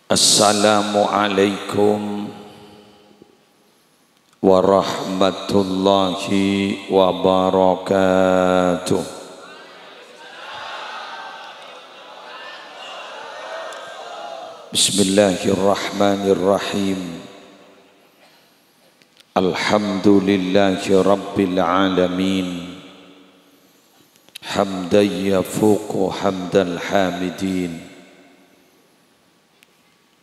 Assalamualaikum warahmatullahi wabarakatuh. Bismillahirrahmanirrahim. Alhamdulillahi rabbil alamin. Hamdan yafuqu hamdal hamidin.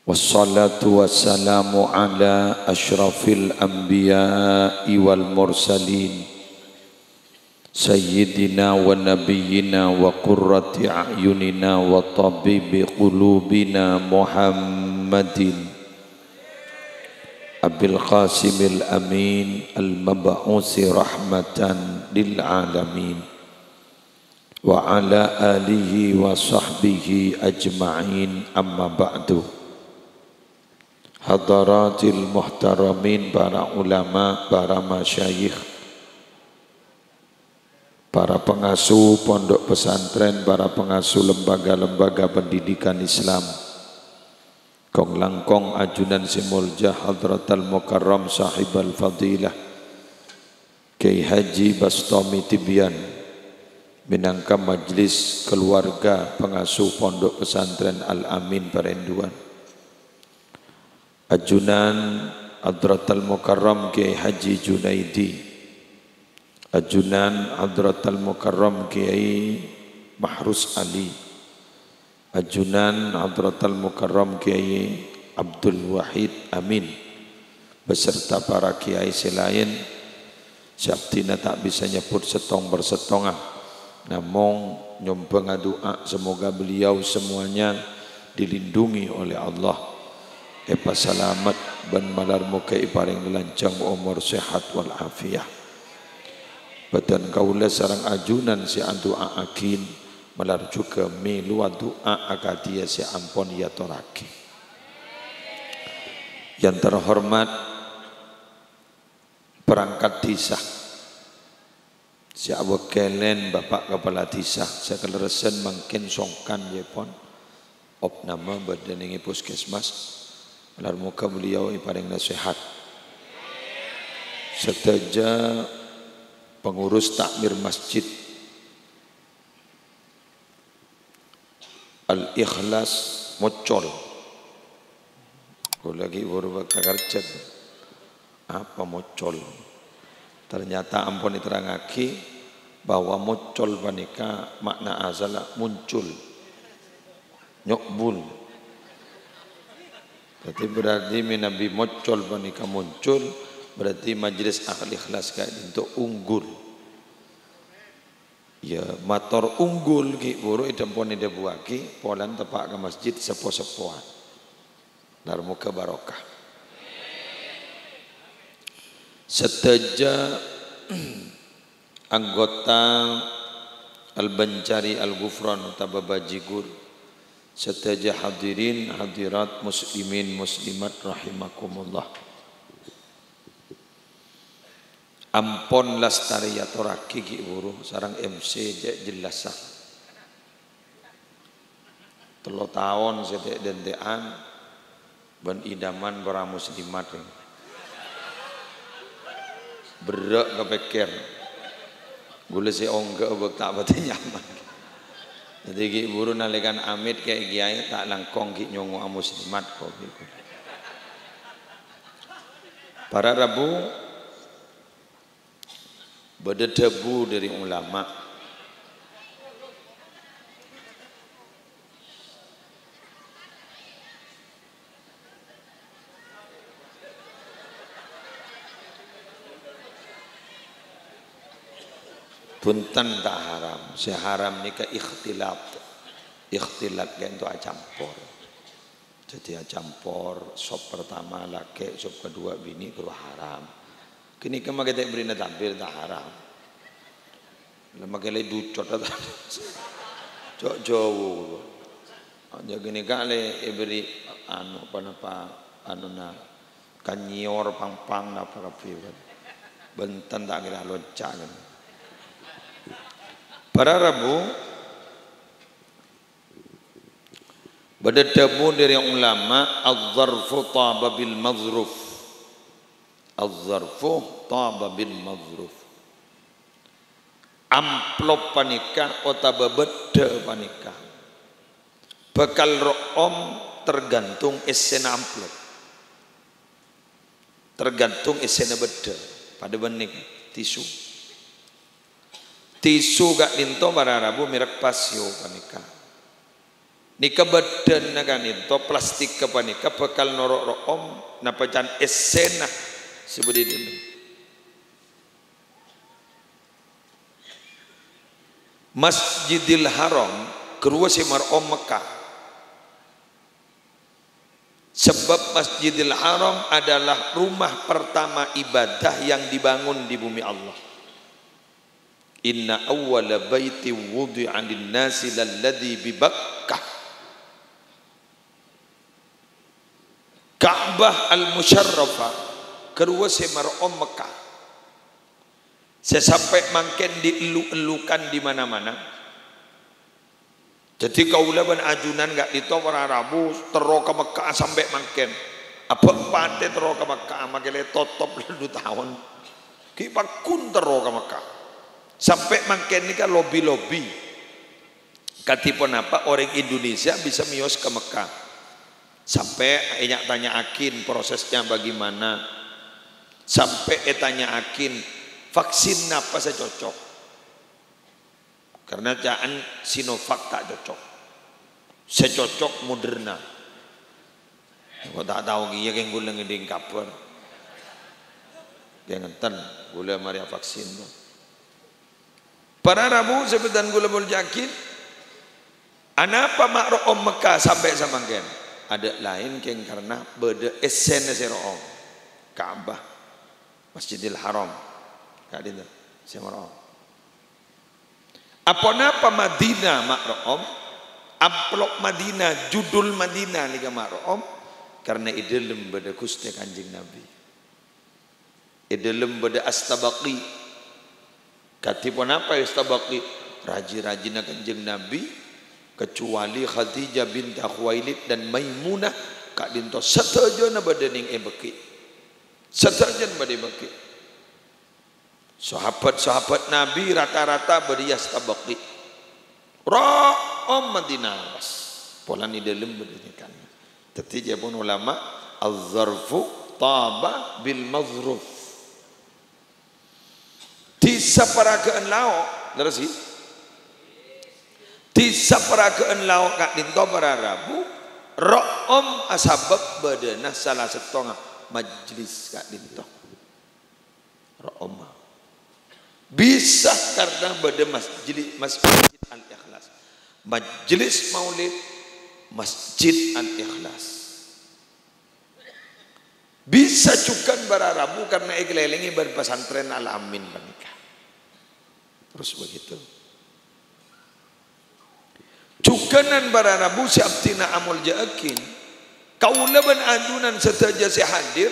Wassalatu wassalamu ala ashrafil anbiya'i wal mursalin Sayyidina wa nabiyyina wa qurrati a'yunina wa tabibi qulubina Muhammadin Abil Qasimil Amin Al-Mab'usi rahmatan lil alamin wa ala alihi wa sahbihi ajma'in amma ba'du. Hadaratil muhtaramin, para ulama, para masyayikh, para pengasuh pondok pesantren, para pengasuh lembaga-lembaga pendidikan Islam, Kong Langkong Ajunan Simulja Hadratal Mukarram Sahibal Fadilah Kiai Haji Bastami Tibian, minangka majlis keluarga pengasuh pondok pesantren Al-Amin Parenduan, Ajunan Hadratal Mukarram Kiai Haji Junaidi, Ajunan Hadratal Mukarram Kiai Mahrus Ali, Ajunan Hadratal Mukarram Kiai Abdul Wahid Amin, beserta para kiai selain. Syabtina tak bisa nyebut setong bersetongah, namun nyumbang doa semoga beliau semuanya dilindungi oleh Allah. Epa salamat ban malar muka iparing lancang umur sehat wal afiah. Badan kaula sarang ajunan si doa akin malar juga miluat doa akadia si ampon ya toraki. Yang terhormat perangkat desa, si awakelen Bapak Kepala Desa sekeleresen mungkin songkan yepon opnama badan puskesmas. Malar muka beliau iparing nasihat. Seteja pengurus takmir masjid Al-Ikhlas Mocol. Aku lagi baru kerja. Apa Mocol? Ternyata ampun diterangaki bahwa Mocol panika makna asal muncul, nyokbul. Jadi berarti Nabi Mocol panika muncul, berarti majlis akal ikhlas kayak untuk unggul. Ya motor unggul ki buru idempon ide buaki polan tepak ke masjid sepo-sepoan. Narmuka barokah. Seteja anggota Al-Bancari Al-Ghufran Tababajigur, seteja hadirin hadirat muslimin muslimat rahimakumullah. Ampon lastariyatoraki ki buru sarang MC jelas sah. 3 tahun sedek dentean ben idaman para muslimat berak kepikir gula si ongga obak tak bati nyaman. Jadi ki buru nalikan amit kayak kiai tak langkong ki nyongo muslimat kok gitu. Para Rabu berdebu dari ulama. Punten tak haram, seharam ni ke ikhtilat kan tu acampur. Jadi acampur sop pertama laki, sop kedua bini baru haram. Kini kema kita beri tampil tak haram. Lama kita ducot tak, cok jauh. Jadi kini kali beri anu apa anu na kanyor pang apa kapiran. Benten tak kira loncat kan. Para Rabu Bertemu dari ulama, az-zarfu taba bil mazruf. Az-zarfu taba bil mazruf. Amplop panika otaba beda panika. Bekal ro'om tergantung esena amplop. Tergantung esena beda. Pada bening tisu. Tisu gak linto para Arabu merek pasio panika. Nika badan naga ninto plastik ke panika bekal norok ro'om napajan esena sebudi dulu. Masjidil Haram kedua semar om Mekah. Sebab Masjidil Haram adalah rumah pertama ibadah yang dibangun di bumi Allah. Inna awwala baiti wudi'a lin-nasi lalladzi bi Bakkah. Ka'bah al-Musyarrafah kedua semar om Mekah. Sesampai mangken dielu-elukan di mana-mana. Jadi kaulah ban ajunan gak dito para Arabu tero ke Mekah sampai mangken. Apa pate tero ke Mekah makele totop 2 tahun. Ki pakun tero ke Mekah. Sampai mangken ni kan lobi-lobi. Katipun apa orang Indonesia bisa mios ke Mekah. Sampai enyak tanya akin prosesnya bagaimana. Sampai tanya akin vaksin apa saya cocok. Karena jangan Sinovac tak cocok. Saya cocok Moderna. Kau tak tahu dia yang gula ngeding kaper. Dia ngenten gula maria vaksin. Para Arabu sebutan gula bol yakin. Anapa makro om Mekah sampai sama gen? Ada lain keng karena beda esen seroom Ka'bah Masjidil Haram kadin seroom apa napa Madinah makroom amplop Madinah judul Madinah ni makroom karena idelem beda Gusti Kanjeng Nabi idelem beda Astabaqi katipun apa Astabaqi raji-rajina Kanjeng Nabi kecuali Khadijah binti Khuwailid dan Maimunah kak dinto setajana badening beki setajan bade beki sahabat-sahabat Nabi rata-rata berias tabaqi ra'om Madinah was pola ni dalam bedenikan tetapi dia pun ulama az-zarfu taba bil mazruf di saparagaan laok terus di saparagaan lauk kak dinto para Arabu ro'om asabab badanah salah setengah majlis kak dinto ro'om bisa karena badan masjid al-ikhlas majlis maulid masjid al-ikhlas bisa cukan para Arabu karena ikelelingi berpesantren al-amin panika terus begitu. Cukanan para Arabu siaptina amul jaakin kaulah ban adunan setaja si hadir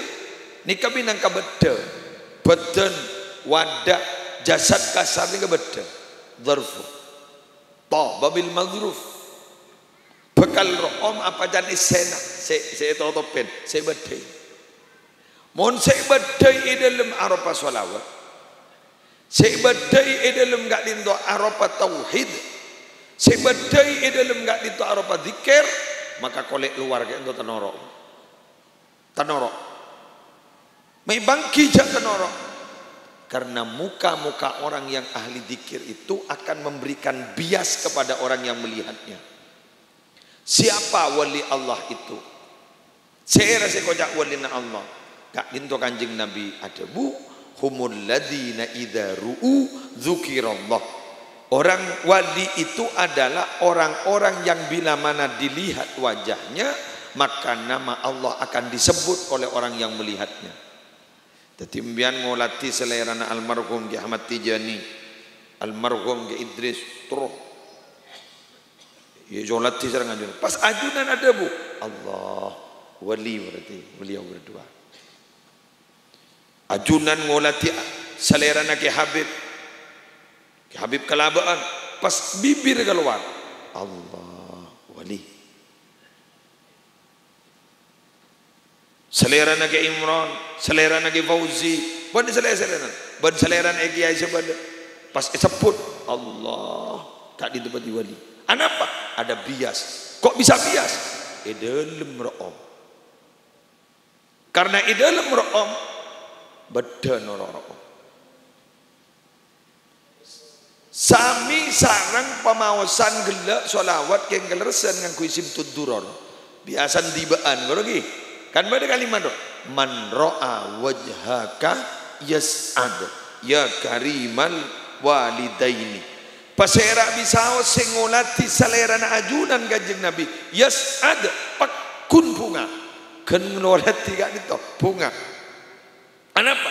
ni kabinang kabeda badan wadah jasad kasar ni kabeda dzarfu taba bil mazruf bekal room apa jan isena se totopen se bedai mon se bedai dalam arapa selawat se bedai dalam gak lindo arapa tauhid sebadai dalam gak dito aropa zikir maka kolek luar ke untuk tanorok may bangki jak tanorok karena muka-muka orang yang ahli zikir itu akan memberikan bias kepada orang yang melihatnya. Siapa wali Allah itu? Saya rasa kojak walina Allah gak dito Kanjeng Nabi ada bu humul ladina idza ru'u dzukirallah. Orang wali itu adalah orang-orang yang bila mana dilihat wajahnya maka nama Allah akan disebut oleh orang yang melihatnya. Tetimbian ngolati selerana almarhum Ki Ahmad Tijani, almarhum Ki Idris Truh. Ya jolati serang ajunan. Pas ajunan ada bu, Allah wali berarti beliau berdua. Ajunan ngolati selerana Ki Habib Kalabaan pas bibir keluar Allah wali selera nage Imran, selera nage Fauzi, ban selera, ban selera nage Kiai sebab pas sebut Allah tak ditepati wali. Kenapa? Ada bias. Kok bisa bias? Dalam ro'om. Karena dalam ro'om beda ro'om. Sami sarang pemawasan gelak solawat yang gelersan dengan kuisim tuduron. Biasan tibaan kau lagi. Kan pada kalimat tu. Man ro'a wajhaka yas'ad ya karimal walidaini. Pasera bisa sengolati selera na ajunan Kanjeng Nabi. Yas'ad pakun bunga. Kan nolati gak itu bunga. Kenapa?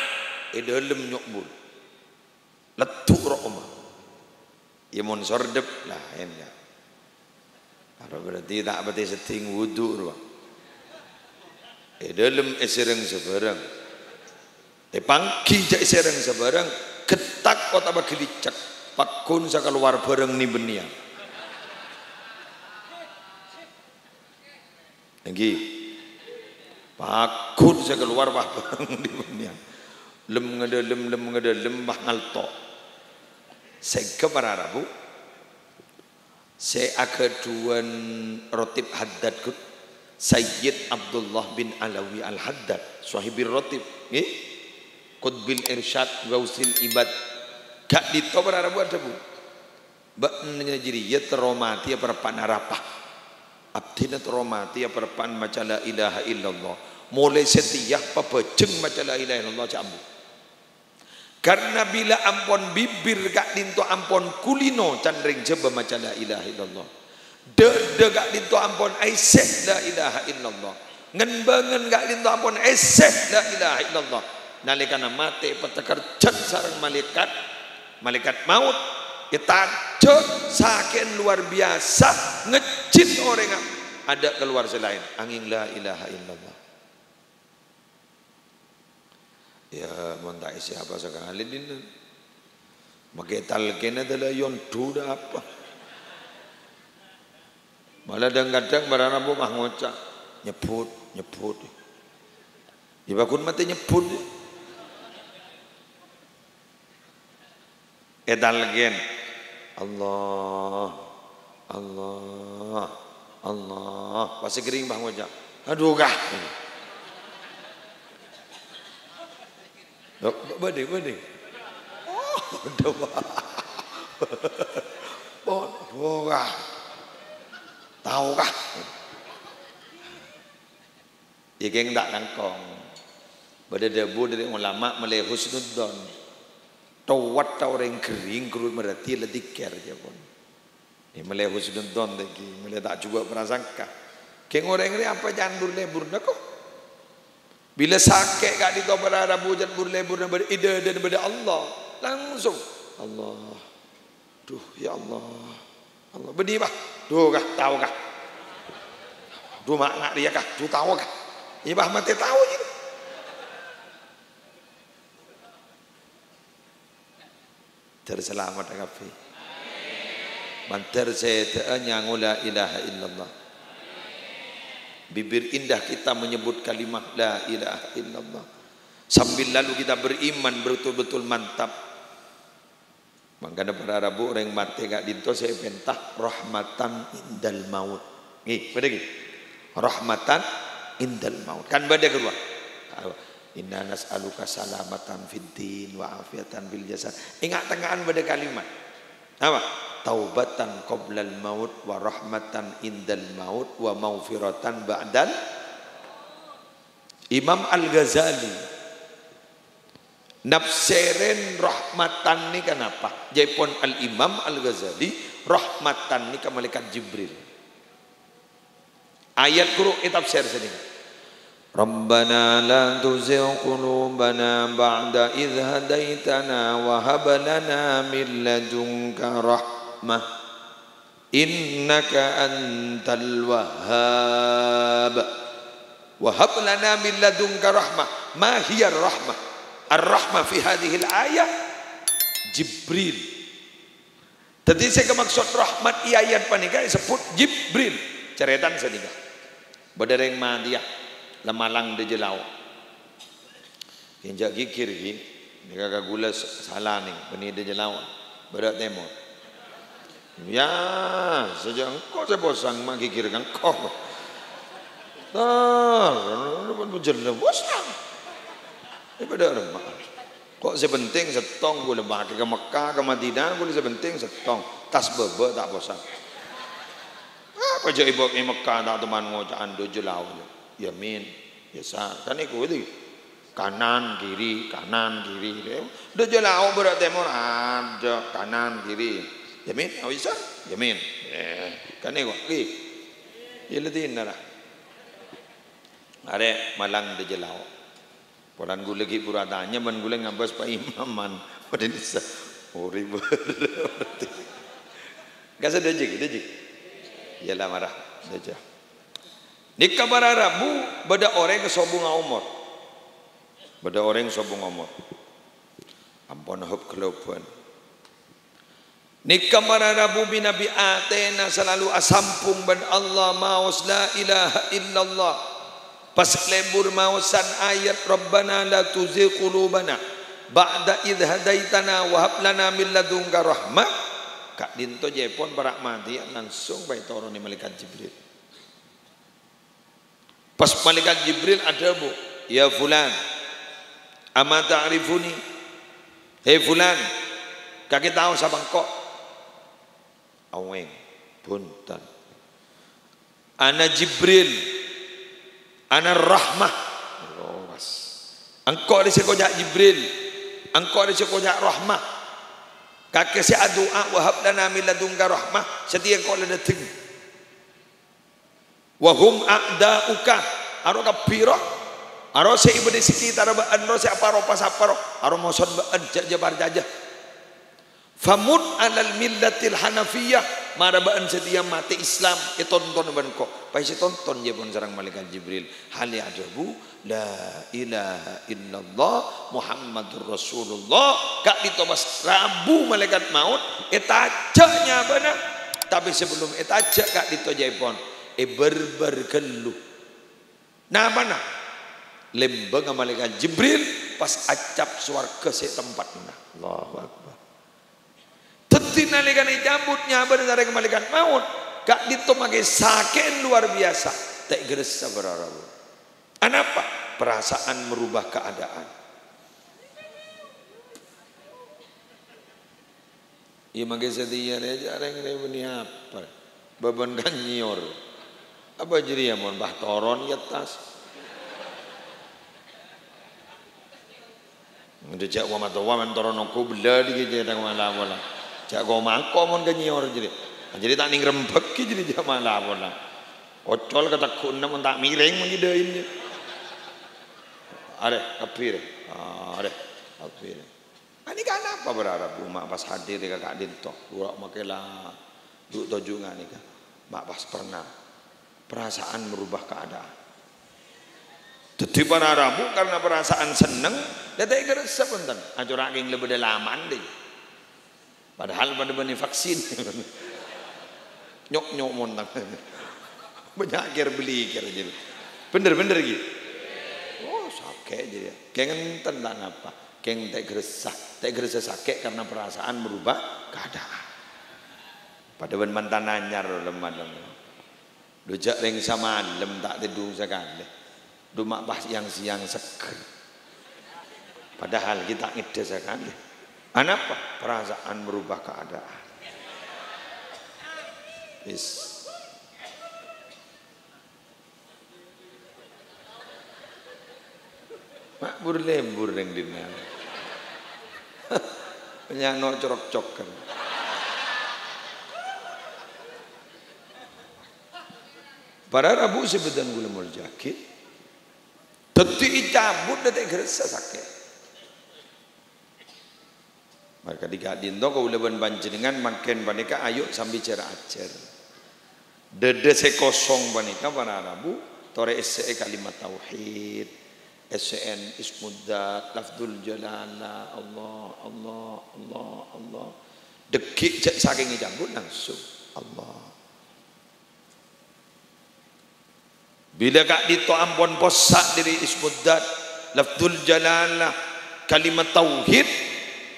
Dalam nyokbul. Letuk ro'omah. Ya mon sordep lah enggak. Kalau berarti tak berarti seting wudu ruang. Dalam esereng sebarang. Pangki jak esereng sebarang ketak kota bagelicak. Pakun sa keluar bareng ni beniang. Lagi. Pakun sa keluar bareng ni beniang. Lem ngedalem bah ngalto. Saya para Rabu. Saya akeduan rotib haddad kut. Sayyid Abdullah bin Alawi al-Haddad, sahibir rotib, Qutbil Irsyad Gausil Ibad. Gak dito para Rabu ada bu. Baknya jadi ya teromati apa pan arapah. Abdina teromati apa pan maca la ilaha illallah. Mulai setiap pabejeng maca la ilaha illallah cambu. Karena bila ampon bibir gak dinto ampon kulino candring jeba maca la ilaha illallah. De gak dinto ampon aiseh la ilaha illallah. Ngenbangen gak dinto ampon aiseh la ilaha illallah. Nalikana mate petekar cat sarang malaikat maut kita sakit luar biasa ngecit orang ada keluar selain angin la ilaha illallah. Ya montai siapa sekali ini makai talqin adalah yon duda apa malah kadang barana bu mah ngocak nyebut dibakun mati nyebut talqin Allah pasti kering bah ngocak aduh kah Badai. Oh, tahu kah? Ikan tak langkong. Pada debu dari ulama Malay husnudzon. Tawat orang kering kerut merati ledikir je pun. Ini Malay husnudzon lagi. Malay tak cuba prasangka. Keng orang ini apa jangan lebur nak kok? Bila sakit kat di pada Rabu dan berlebur dan berida dan pada Allah langsung Allah duh ya Allah berdiri bah duh kah tahu kah duh mak nak dia kah duh tahu kah ibah mati tahu je terselamat kafi banter saya nyang la ilaha illallah. Bibir indah kita menyebut kalimat la ilaha illallah. Sambil lalu kita beriman betul-betul mantap. Makanya pada Rabu orang mati gak dinto saya pentah rahmatan indal maut. Pada gitu. Rahmatan indal maut. Kan pada kedua. Inna nas'aluka salamatan fid din wa afiatan bil jasad. Ingat tengahan pada kalimat. Apa? Taubatan qoblal maut wa rahmatan indal maut wa maufiratan ba'dal. Imam Al-Ghazali nafsirin rahmatan ni kenapa? Jaipun Al-Imam Al-Ghazali rahmatan ni ke malaikat Jibril. Ayat kuru tafsir sini. Rabbana la tuzigh qulubana ba'da idh hadaitana wa hab lana min ladunka rahmah innaka antal wahhab wa hab lana min ladunka rahmah. Ma hiya ar-rahmah? Ar-rahmah fi hadhihi al-ayah Jibril. Tadi saya maksud rahmat ayat panika disebut Jibril. Ceretan sedikit. Badareng madiyah lamalang de jelau. Kinjak gikir gi, ni kagak gula salah ni, beni de jelau. Berat temor. Ya, sejak engkau saya bosan mak gikir kan kau. Pun jelas bosan. Ini benar mak. Kok sebenting setong boleh pakai ke Mekah ke Madinah boleh sebenting setong tas bebe tak bosan. Apa je ibu ke Mekah tak teman ngocaan do jelau. Yamin, biasa. Kan ikut itu. Kanan kiri do jelau berat temor ada kanan kiri. Yamin, awisa? Yamin. Kan ikut. Ia letin dah. Are malang do jelau. Polan gula ki puratanya man gula ngabas pa imaman pada nisa horrible gasa dejik yalah marah deja nikah para rabu beda orang kesobung umur beda orang sobung umur ampun hub kelopan nikah para rabu binabi atena selalu asampung ban Allah maus la ilaha illallah. Pas lebur mausan ayat Rabbana la tuzigh qulubana ba'da idh hadaitana wa hab lana min ladunka rahmah. Kak dinto jepon barak mati langsung bae turun ni malaikat Jibril. Pas malaikat Jibril ada bu, ya fulan, ama ta'rifuni? Hei fulan, kaki tahu siapa engkau? Aweng, punten. Ana Jibril. Ana rahmah. Loras. Engkau ada sekoyak Jibril. Engkau ada sekoyak rahmah. Kakek si doa wahab lana min ladunka rahmah. Setiap kau ada ting. Wahum a'da'uka. Aro kapira. Aro se ibu di sekitar baan ro se aparo pas aparo. Aro moson baan jabar jajah. Famud alal millatil hanafiyah. Mara baan setia mati Islam tonton ban ko pai se tonton je pun sareng malaikat Jibril hali adabu la ilaha illallah Muhammadur Rasulullah kak ditobas rabu malaikat maut etajanya bana tapi sebelum etaja kak ditojepon berber geluh nah mana lembeng malaikat Jibril pas acap swarga se tempatna Allahu akbar. Teti nalikan jambutnya berdasarkan kemalikan maut. Kak dito makai sakit luar biasa. Tak geresa berarabu. Kenapa? Perasaan merubah keadaan. Ia makai setia aja orang ini apa? Beban kanyor. Apa jadi ya mon bah toron ya tas. Ngejak wa matawa toron aku bela di kita malam-malam. Jak kau mangkok mon ganyor jadi tak ning rembek jadi jam malam pula ocol kata kunna mon tak miring mon jidein are kapir ani kan apa berharap mak pas hadir di kakak dinto urak makela duk tojungan ni kan mak pas pernah perasaan merubah keadaan tetapi para rabu karena perasaan seneng datai geresa punten ajur aking lebih dalaman deh. Padahal pada benih vaksin nyok montang banyak kira beli kira jadi bener gitu oh sakit jadi kengen tentang apa keng tak geresa sakit karena perasaan berubah keadaan pada ben mantan anyar lemah dojak ring sama lem tak tidur sekali dumak pas yang siang seger padahal kita ngide sekali. Kenapa? Perasaan merubah keadaan. Yes. Mak burlembur yang dina. Banyak no corok-cok kan. Para rabu sebedan gula mul jakit. Teti cabut detek geresa sakit. Maka dikadin to kau leban panjenengan makin panika ayo sambil cara ajar. Dede se kosong panika para rabu tore se kalimat tauhid, SN ismuddat, lafzul jalala, Allah. Dekik saking jambut langsung Allah. Bila kak dito ampun posak diri ismuddat, lafzul jalalah, kalimat tauhid,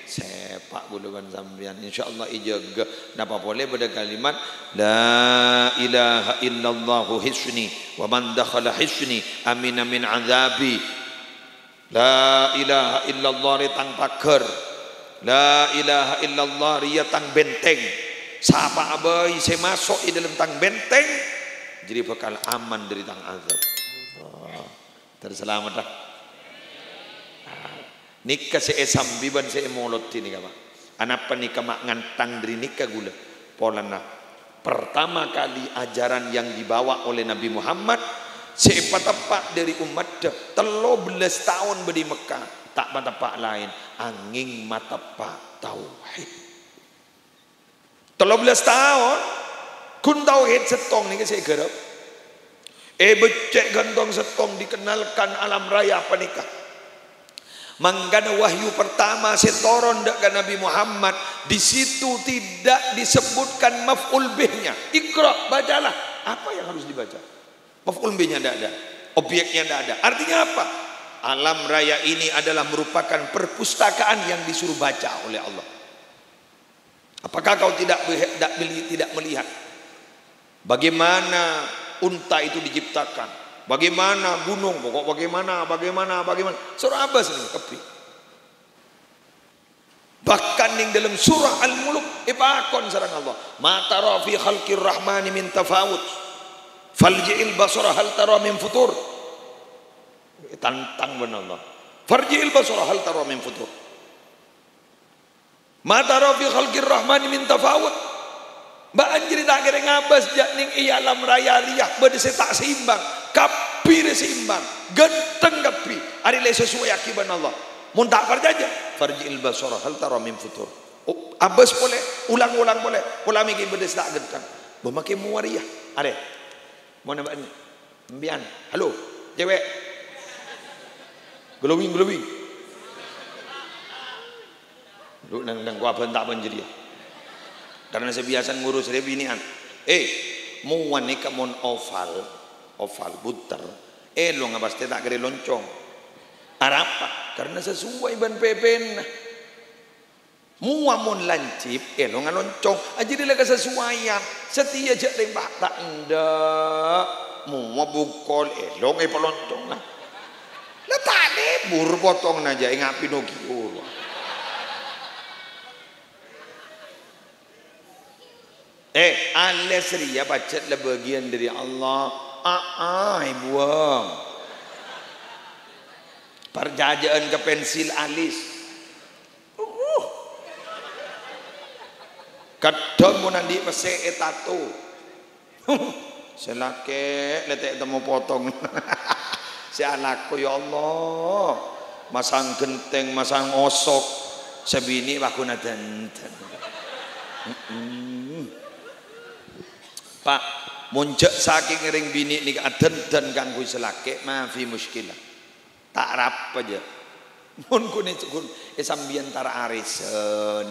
sepak bulukan sambian. InsyaAllah ijaga. Napa boleh pada kalimat la ilaha illallah hisni wa man dakhala hisni amin min azabi. La ilaha illallah ritang paker. La ilaha illallah ria tang benteng. Siapa abai saya masuk di dalam tang benteng, jadi bakal aman dari tang azab. Allah, terselamat dah. Nikah saya sambiban saya molot ini kama. Anapa nikah mak ngantang dari nikah gula. Polana pertama kali ajaran yang dibawa oleh Nabi Muhammad, sepat-tepat dari umat 13 tahun di Mekah, tak matapak lain angin matapak tauhid. 13 tahun kun tauhid setong ni saya gerap. Becek gantong setong dikenalkan alam raya apa nikah. Manggana wahyu pertama setoron dekat Nabi Muhammad, di situ tidak disebutkan maf'ul bihnya. Iqra, bacalah. Apa yang harus dibaca? Maf'ul bihnya tidak ada, objeknya tidak ada. Artinya apa? Alam raya ini adalah merupakan perpustakaan yang disuruh baca oleh Allah. Apakah kau tidak melihat bagaimana unta itu diciptakan? Bagaimana gunung, pokok bagaimana surah apa sini kepi. Bahkan yang dalam surah Al-Mulk ibakon sarang Allah, ma tara fi khalqir rahmani min tafawut falji'il basara hal tara min futur. Tantang benar Allah, farji'il basara hal tara min futur. Ma tara fi khalqir rahmani min tafawut. Mbak anjir tak kira ngabas jak ning iya alam raya riah berde tak seimbang, kapi seimbang, genteng kapi. Ari le sesuai akibat Allah. Mun tak perjaya, farji'il basara hal tara min futur. Oh, abas boleh, ulang-ulang boleh. Ulami ki berde tak genteng. Bermakai muariah. Are. Mau nampak ni? Mbian. Halo, cewek. Glowing. Lu nang gua bentak banjir ya. Karena saya biasa ngurus rebinian. Muan ni kamon oval buter. Lo ngabas tak kira loncong. Arapa? Karena sesuai ban pepen. Muan mon lancip. Lo ngaloncong. Aja dia lega sesuaian. Setia je tembak tak ndak. Muan bukol. Lo ngai peloncong lah. Lah tak lebur potong naja ingat Pinocchio. Alas ria baca lah bagian dari Allah. Buang. Perjajaan ke pensil alis. Kadang mau nanti pesek tato. Selake letek temu potong. Si anakku ya Allah. Masang genteng, masang osok. Sebini aku nadan. Pak, muncak saking ngering bini ni aden dan ganggu selake, maafi muskilah. Tak rap aja. Mun kuni kun sambian tara arisen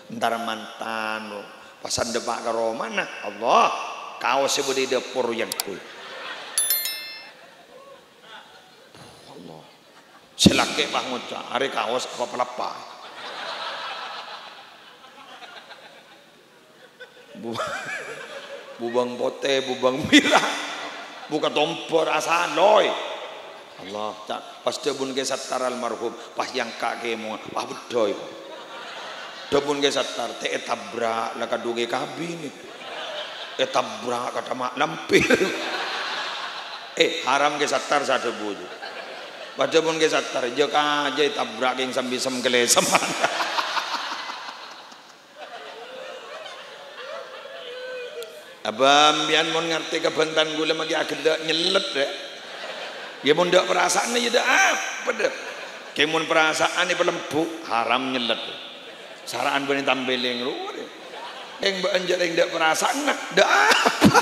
antara mantan pasan depak karo mana Allah kau sebudi dapur yang kuy. Allah. Selake pak ngucap, are kaos apa pelapa. Bubang pote, bubang merah, bukan tompor asa loy. Allah, pas debun ke satar almarhum, pas yang kakek mau, pas bedoy. Debun ke satar, etabrak, lah kaduge kabin, etabrak kata mak lampir. Haram ke satar satu buju. Pas debun ke satar, jek aja etabrak yang sambil semgelesem. Abang bian mon ngerti kebentan gula magi agenda nyelet deh. Ya mon dak perasaan ya dak apa deh. Ke mon perasaan ni pelempuk haram nyelet. Saraan bani tambeleng lu. Eng banjat eng dak perasaan nak dak apa.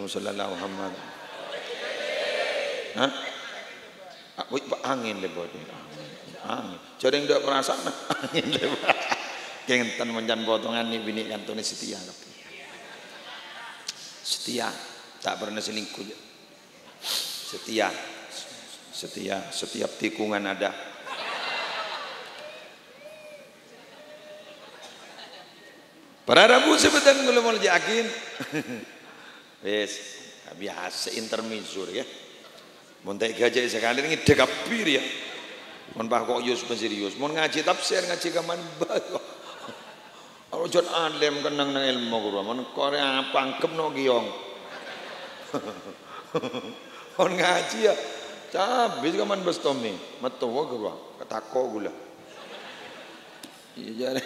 Sallallahu Muhammad. Hah? Aku angin le bodi. Angin. Jadi dak perasaan angin le. Kentan menjan potongan ni bini kantone setia. Setia, tak pernah selingkuh. Setia, setiap tikungan ada. Para Rabu sebentar belum mau yakin. Wes, biasa intermezzo ya. Montai gajah sekali ini dekapir ya. Mon bah kok yus serius. Mon ngaji tafsir ngaji kaman bayo. Kalau jon alim kenang nang ilmu guru. Mon Korea pangkem no giong. Mon ngaji ya. Cabis kaman bestomi. Metu guru. Katako gula. Iya jare.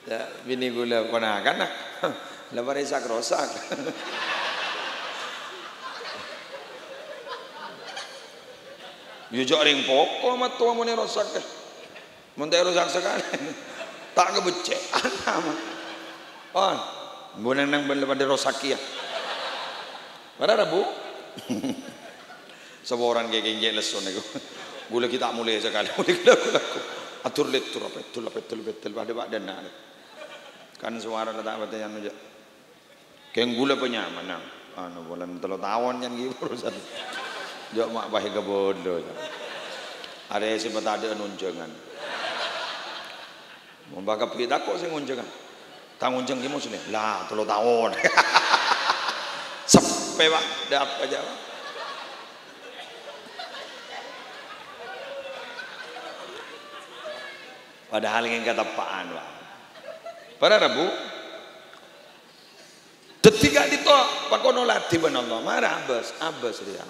Ya bini gula ponakan nak. Lebar isak rosak. Yo jok ring pokok mat tua mun rosak. Mun teh rosak sekali. Tak kebecek ana mah. Oh, mun nang ben lebar rosak ya. Pada Rabu. Seorang gege leson niku. Gula kita mulai sekali. Mulai gula. Atur letur betul pada badan nak. Kan suara tak batanya aja. Keng gula penyaman. Anu bulan 3 tahun yang gitu urusan. Jok mak bahe kebodo. Are sebab ada nunjangan. Mun bakal pita kok sing nunjangan. Tang nunjang ki maksudnya. Lah 3 tahun. Sampai Pak dapat aja. Padahal yang kata paan Pak. Para Rabu ketika ditok pakono lati ben Allah marah Abbas dia.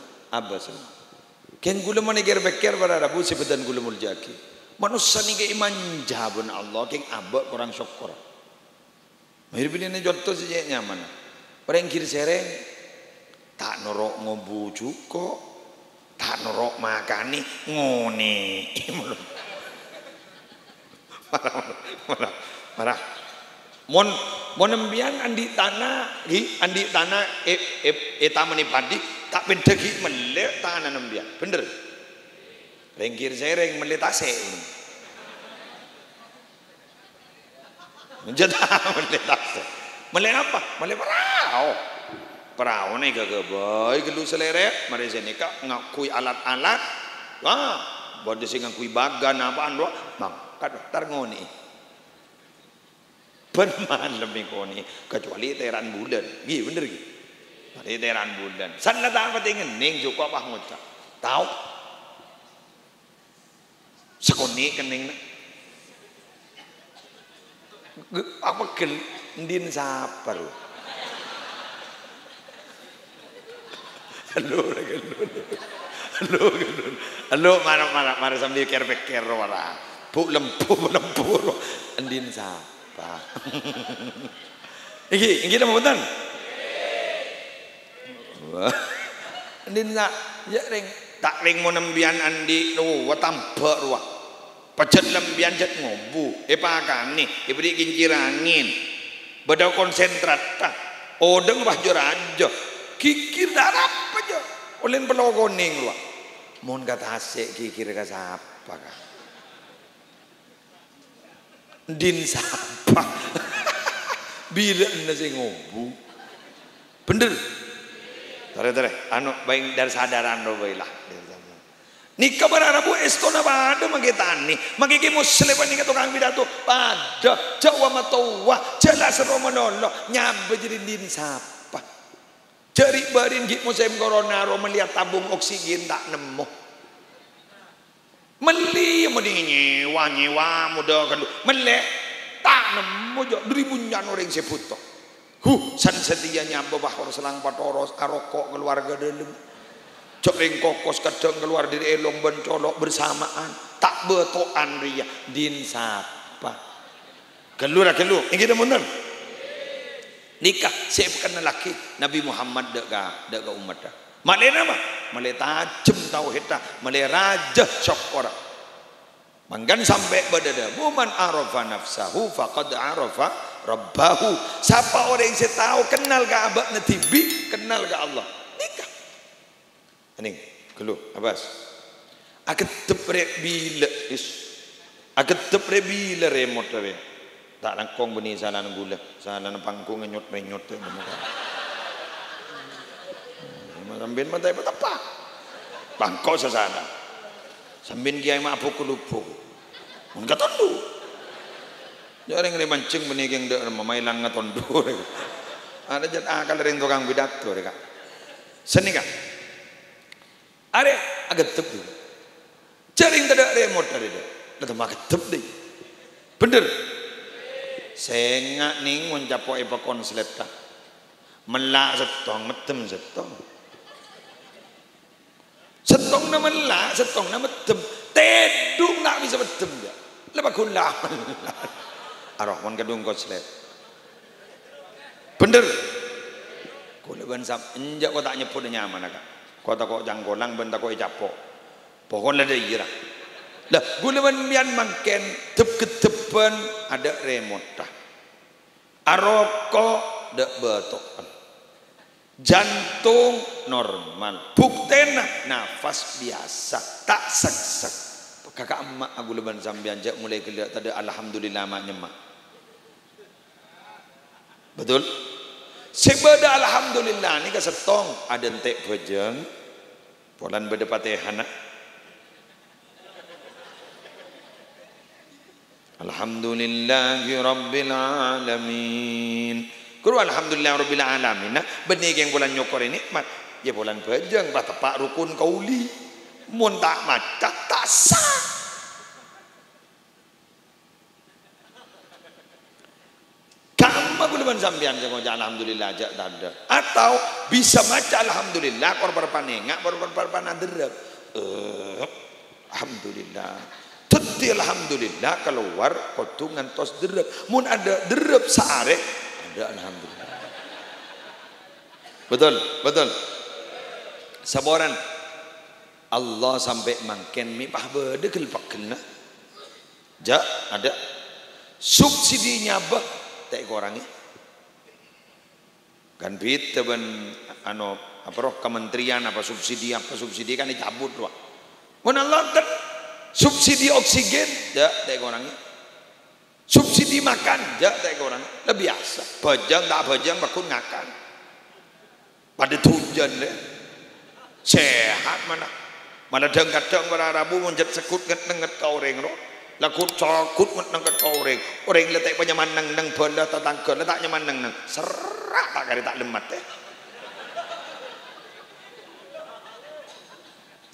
Ken gula menegir bekir para Rabu sebedan gula muljaki. Manusia ni ke iman jabun Allah ken abak kurang syukur. Mahir bilin jotto sejak nyaman. Orang kiri sereng tak norok ngobu cuko, tak norok makani ngone. Marah. Mon embian andi tanah eta menipadi tak pendegi melek tanah embian. Bener. Rengkir sereng melek tase. Menjadi melek tase. Melek apa? Melek perahu. Perahu ni gagah baik gelu seleret mari sini kak ngakui alat-alat. Wah, buat sing ngakui bagan apaan doa. Bang, tar ngoni. Berman lebih koni kecuali teran bulan, gih bener gih, tadi teran bulan. Sana tak apa dengan neng juga apa ngucap, tahu? Sekoni kening, apa gel, ndin sapar. Halo, marah sambil kerpek wala, bu lempu, ndin sapar. Iki dah betul. Wah. Ndin nak ya ring tak ring mo nembian andi nu watambak ruah. Pecet lembian jet ngobu. Pakani ibri kincir angin. Beda konsentrat ta. Odeng bah jerajo. Kikir darap aja. Oleh pelogoning ruah. Mon kata asik kikir ka sapa ka. Din sapa bila nasi ngobu bener tare anu baik dari sadaran do bailah nikah Rabu estona pada magetani magigi muslim ni tukang pidato pada jawa matawa jelas romonono nyabe jadi din sapa jari barin git musim corona ro melihat tabung oksigen tak nemu meli mau nyewa muda kan melek tak nemu jo 2000 nyan orang seputo san setianya bahwa selang patoros arokok keluarga dalam cok ring kokos kadang keluar dari elong bencolok bersamaan tak betoan ria din sapa keluar ini dah benar nikah saya bukan lelaki Nabi Muhammad dega umat dah malai nama malai tajam tauhid dah malai raja syokora manggan sampai badada man arafa nafsahu faqad arafa rabbahu siapa orang yang tahu kenal ke abad natibi kenal ke Allah nikah ini keluh Abbas aget teprek bila aget teprek bila remote tak langkong beni salah gula salah pangkung nyut Sambil mata apa? Bangkok sesana. Sambil kiai mak apu kulupu. Mun katondu. Jarang ngene mancing benih yang dak mamailang ngatondu. Ada jat akal ring tukang bidato rek. Seni kan. Are agak tep. Jaring tidak remote dari dia. Lah mak tep deh. Bener. Sengak ning mun capoke pa konslet ta. Melak setong metem setong. Setong na melak, setong na metem. Tedung nak bisa metem dia. Lepas gula. Arah mon kadung konslet. Bener. Kula ban sap enjak kok tak nyebut nyaman akak. Kok tak kok janggolang ben tak kok capok. Pokon ada ira. Lah gula ban mian mangken tep ketepen ada remote tah. Aroko dak betokan. Jantung normal. Buktena nafas biasa, tak sek-sek. Kakak emak aku leban sambian jak mulai kelihatan tadi alhamdulillah mak nyemak. Betul? Sebeda alhamdulillah ni kasetong ada entek bejeng. Polan beda Fatihah. Alhamdulillahi rabbil alamin. Kuru alhamdulillah rabbil alamin. Benih yang bulan nyokor ini nikmat. Ya bulan bejeng bah tepak rukun kauli. Mun tak macak tak sah. Kamu bulan sambian saya alhamdulillah aja tak ada. Atau bisa maca alhamdulillah korban panengak korban panaderep. Alhamdulillah. Teti alhamdulillah keluar kotungan tos derep. Mun ada derep saare ada alhamdulillah. Betul, betul. Sabaran Allah sampai mangken mi pah bede kelpakelna. Ja ada subsidinya bah tak korangi. Kan bit ben ano apa roh kementerian apa subsidi kan dicabut doa. Mun Allah kan subsidi oksigen ya tak korangi. Subsidi makan ya tak korangi. Lebih biasa. Bajang tak bajang bakun ngakan. Pada tujuan deh. Sehat mana? Mana kadang para Rabu menjat sekut nget kaureng ro. Lakut cakut nget kaureng. Orang letak penyaman nang benda tetangga letak nyaman nang serak tak kali tak lemat teh.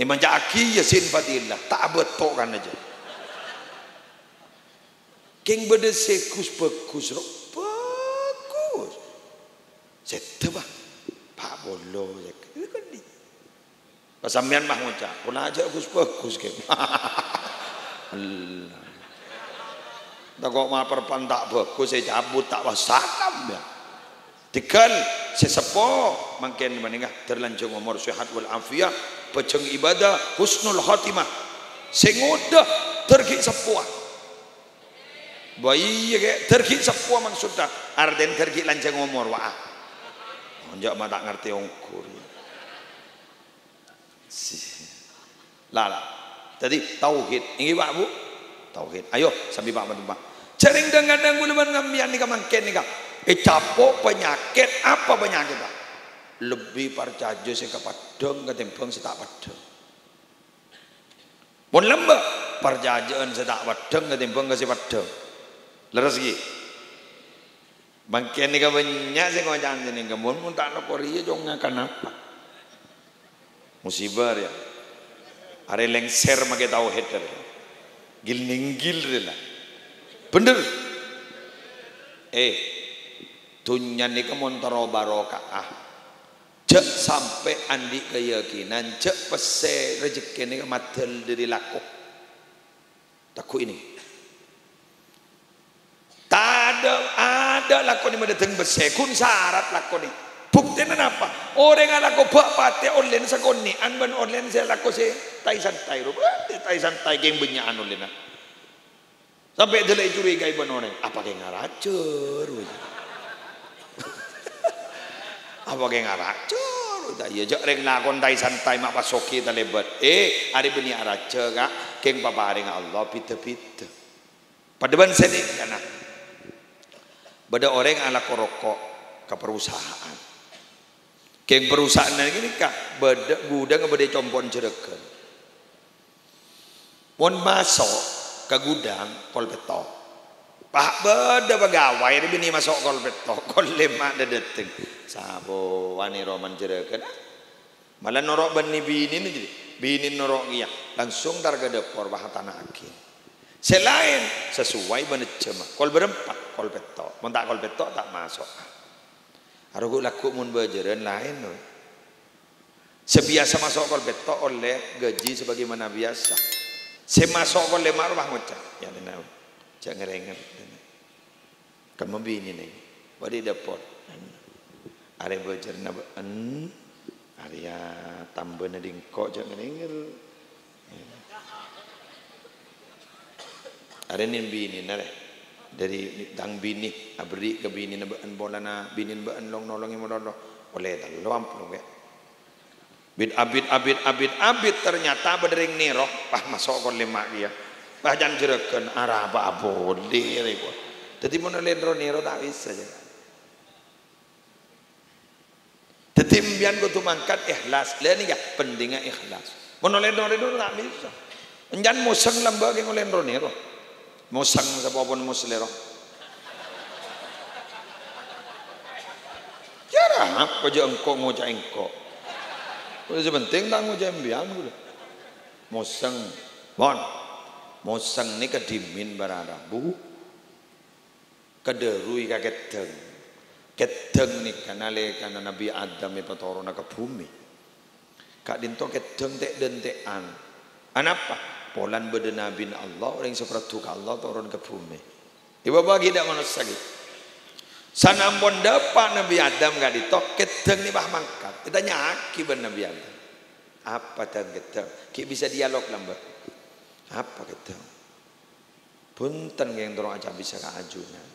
Imam Jaki Yasin Fadilah tak betok kan aja. Keng beda sekus bagus ro. Bagus. Setebah. Pak bolo ya. Pasamian mah ngucap, pula aja bagus ke. Allah. Tak kok mah perpan tak bagus, saya cabut tak wasalam ya. Dikal sesepo mungkin meningah terlanjung umur sehat wal afiat, pejeng ibadah, husnul khatimah. Sengodah tergi sepuah. Bayi ke tergi sepuah maksudnya arden tergi lanjang umur waah. Onjak mah tak ngerti ongkur. Lala. Tadi tauhid. Ini Pak Bu. Tauhid. Ayo sambil Pak Pak. Cering dengan bulan ngambian ni kamangken ni kak. Capok penyakit apa penyakit Pak? Lebih percaya saya kepadang ketimbang saya tak padang. Pun lembek percayaan saya tak padang ketimbang saya padang. Leres lagi. Bangkian ni banyak saya ngajak ni kemun pun tak nak Korea jong akan apa? Musibah ya. Are lengser make tauhid der. Gil ninggil rela. Bener. Tunyan ni kemontoro barokah. Cek sampai andi keyakinan, cek pese rezeki ni kematel dari laku. Takut ini. Tak ada laku ni mendatang bese kun syarat laku ni. Buktinya apa? Orang yang laku bak pati online sekoni, anban online saya laku saya tai santai, tai santai geng benyakan online. Sampai delay curiga iban orang, apa geng ngaracur? Apa geng ngaracur? Iya jak reng lakon tai santai mak pasoki talebat. Hari beni araca kak, geng papa hari Allah pita-pita. Pada ban seni kana. Bada orang ala korokok ke perusahaan. Keng perusahaan ini kak beda gudang beda compon cereken. Mon masuk ke gudang kolpeto. Pak beda pegawai ini bini masuk kolpeto. Kol lima ada detik. Sabo wani roman cereken. Malah norok bani bini ni jadi. Bini norok iya. Langsung targa depor bahatana aki. Selain sesuai bani cema. Kol berempat kolpeto. Mon tak kolpeto tak masuk. Arugu laku mun berjalan lain. Sebiasa masuk kolpeto oleh gaji sebagaimana biasa. Semasuk oleh marwah ngocak. Ya denau. Jangan rengat. Kamu bini nih. Wadi dapur. Are berjalan Arya tambah nadingkok jangan rengat. Are nin bini nare. Dari tang bini abri ke bini na baan bola na bini baan long nolongi mo lolo oleh dalam pelong ya abid ternyata berdering niro pah masuk kon lima dia pah jan jereken araba abodi reko dadi mun lendro niro tak bisa aja dadi mbian kudu mangkat ikhlas le ni ya pentingnya ikhlas mun lendro tak bisa enjan museng lamba ke lendro niro musang sapapun muslero. Kira apa je engkau ngocak engkau. Udah sepenting tak ngocak embian gula. Musang, bon, musang ni kedimin bararabu, kederui kaketeng, keteng ni kanale kana Nabi Adam itu turun ke bumi. Kak dinto keteng tek dentean. Anapa? Polan berdena bin Allah orang seperti ke Allah turun ke bumi. Ibu bagi tidak manusia gitu. Sanampun dapat Nabi Adam gak ditok keteng ni bah mangkat. Kita nyaki ben Nabi Adam. Apa tang keteng? Ki bisa dialog lambat. Apa keteng? Punten yang dorong aja bisa ke ajunan.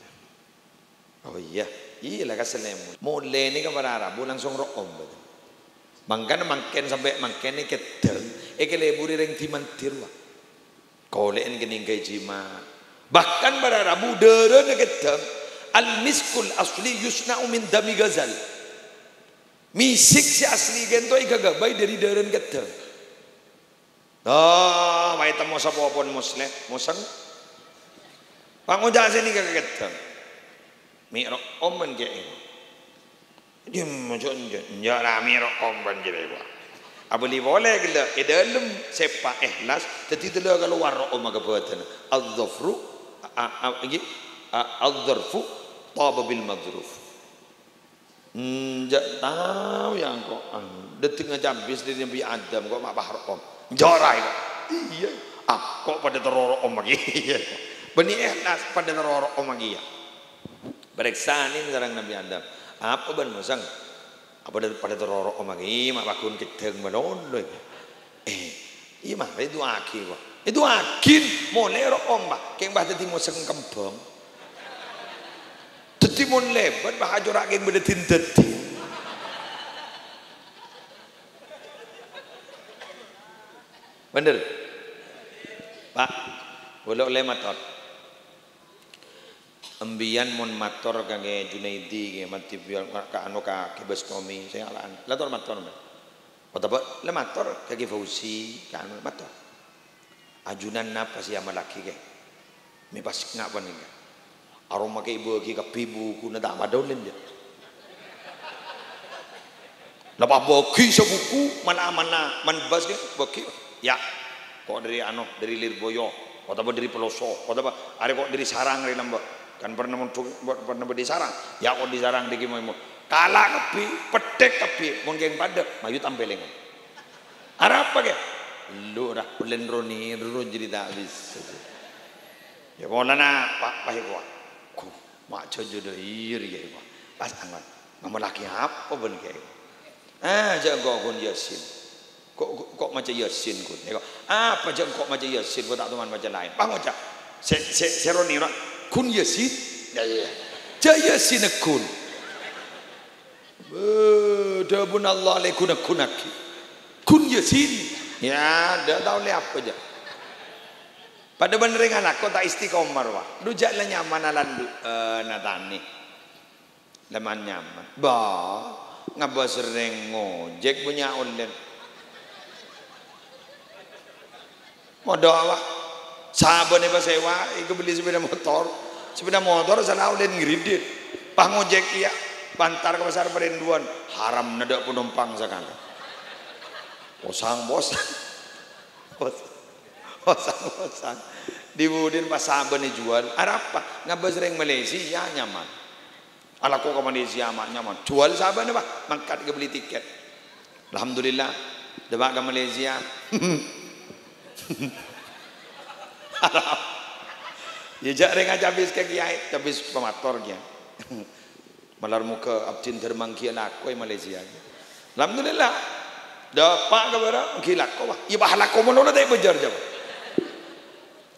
Oh iya, iyalah kaselemu. Mulai ni ke Arab langsung room betul. Mangkan mangken sampai mangken ni keteng. Leburi ring timan tirwa. Kolen kening jima. Bahkan pada Rabu deren keteng al-miskul asli yusna'u min dami gazal. Misik si asli gento ikagabai dari deren keteng. Oh, bae temu sapa pun muslim, museng. Panguja sini kagak keteng. Miro omen ge. Dia macam njara miro omen ge dewa. Abuli boleh gila dalam sepak ikhlas tetapi telah keluar umma kebuatan al-dhafru al-dharfu taba bil madruf jak tahu yang kok detik ngajabis dari Nabi Adam kok mak bahar om jorai kok iya kok pada terorok om lagi beni ikhlas pada terorok om lagi ya periksa ini sareng Nabi Adam apa ban musang apa pada terorok omagi mak bakun keteng balon loh iya mah itu akhir itu akhir mulai room bah keng bah tadi museng kembang tadi mun lebat bah ajorak keng bedetin tadi bener pak boleh oleh motor Embian mon mator kage Junaidi kage mati biar ka anu ka Kibas Tomi saya alaan lator mator mbak apa le mator kage Fauzi ka anu mator ajunan napa sih amalaki ke mi pas ngak ban ni aroma ke ibu ki ka pibu ku na tak madolin dia lapa boki sebuku mana man bas ke boki ya kok dari anu dari Lirboyo atau dari Pelosok atau ada kok dari Sarang dari Lambak kan pernah di sarang ya kok di sarang di gimana kalah kepi pedek kepi mungkin pada maju tampilin ada apa ke lu dah pulen roni jadi tak habis ya boleh nak pak pahit gua ku mak jojo iri ya gua pas angan nama laki apa ben kayak jago kon Yasin kok macam Yasin kun apa jangan kok macam Yasin gua tak teman macam lain bang macam seroni rak kun Yasin ya Yasin kun dabun Allah lekuna kunaki kun Yasin ya dah tahu le apa aja pada beneran anak kau tak istiqomar wah lu jalan nyaman alan natani leman nyaman bah ngapa sering ngojek punya online. Modal awak. Sahabat ni pas sewa, ikut beli sepeda motor. Sepeda motor salah online ngredit. Pah ngojek iya, bantar ke pasar Perinduan, haram nada penumpang sekali. Bosang. Dibudin pas sahabat ni jual. Ada apa? Ngapa sering Malaysia nyaman. Ala kok ke Malaysia amat nyaman. Jual sahabat ni pak, mangkat ke beli tiket. Alhamdulillah, debak ke Malaysia. Ya jak reng habis ke kiai, habis pemator dia. Malar muka abtin termang kia lakoi Malaysia. Alhamdulillah. Dapat ke bara gila ko bah. Ya bah lako mono teh bejar jam.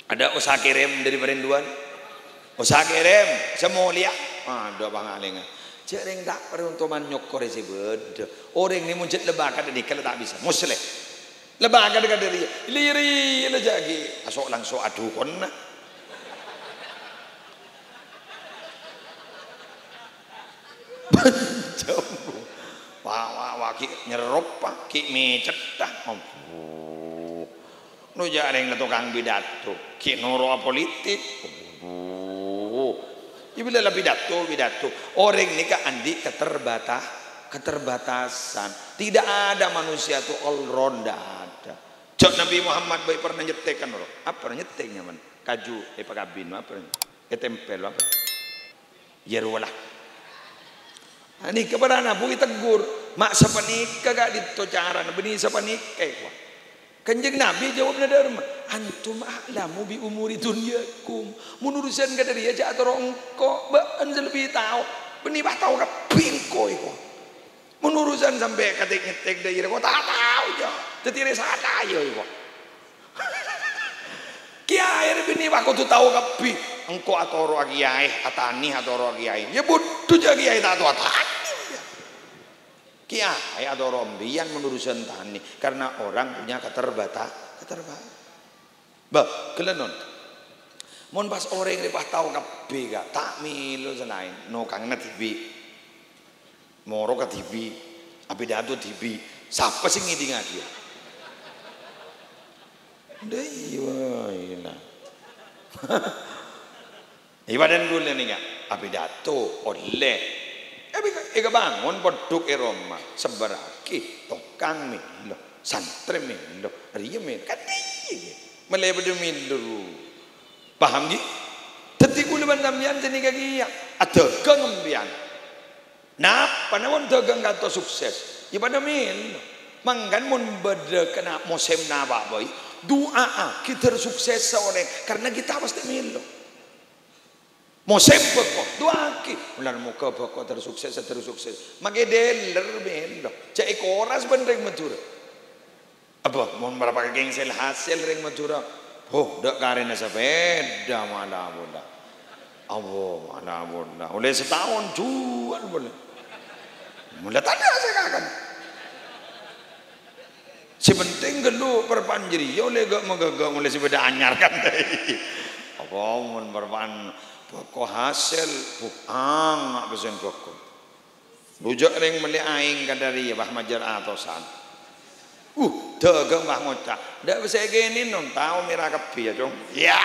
Ada usaha kirim dari Perinduan. Usaha kirim semulia. Ada bang alengan. Jak reng tak peruntuman nyokor si bed. Orang ni muncul lebakan ni kalau tak bisa. Muslim. Lebakan dekat dia. Liri lagi. Asok langsung adu kon. Wah ki nyerop pak ki mecet dah. Nu jareng tukang pidato ki noro politik. Ibila lah pidato orang ni kan andi keterbatasan. Tidak ada manusia tu all round ada. Cok Nabi Muhammad baik pernah nyetekan loh. Apa nyeteknya man? Kaju pakabin apa? Tempel apa? Yerwalah. Ini kepada anak bui tegur, mak siapa nikah gak dito cara, benih siapa nikah? Kanjeng Nabi jawabnya dharma, antum a'lamu bi umuri dunyakum. Menurusan kata dia jak atau engkau, ban lebih tahu, benih bah tahu kah bingko itu. Menurusan sampai kata ngetek dari kau tak tahu je, tetire sadar je itu. Kiai benih bah kau tu tahu kah bing. Engkau atau roh kiai, atani atau roh kiai, ya butuh je kiai tak tahu atani. Kiai atau rombian menurusan tani karena orang punya keterbatasan. Bah, kelenon. Mon pas orang ni pas tahu kabeh gak tak milu selain no kang na TV. Moro ka TV, apidato TV. Siapa sih ngiding dia? Dei wae. Ibadan dulu ni kan, apidato oleh. Eka bangun poduk Roma seberaki tokang milo, santri milo, riya milo, kadih. Melepas milo, paham ni? Tadi kuluban kambian sini kaki ya, ada kambian. Napa namun dagang kata sukses? Ibadah milo, manggan mun beda kena musim napa boy. Doa kita sukses seorang karena kita pasti milo. Musim pokok doa ki, ular muka pokok tersukses. Mage deler milo, cai koras bandeng Madura. Apa? Mau berapa gengsel hasil ring Madura? Oh, dak karena sepeda mana bunda. Oh, mana bunda. Oleh setahun jual boleh. Mulai tanda saya kakan. Si penting gelu perpanjiri, oleh gak megagak mulai sepeda anyar kan deh. Apa mau berpan? Pokok hasil buang apa sen pokok. Bujak ring meli aing kadari bah majar atosan. Dagang bah ngocak. Dak bisa gini non tahu mira kepi ya dong. Ya.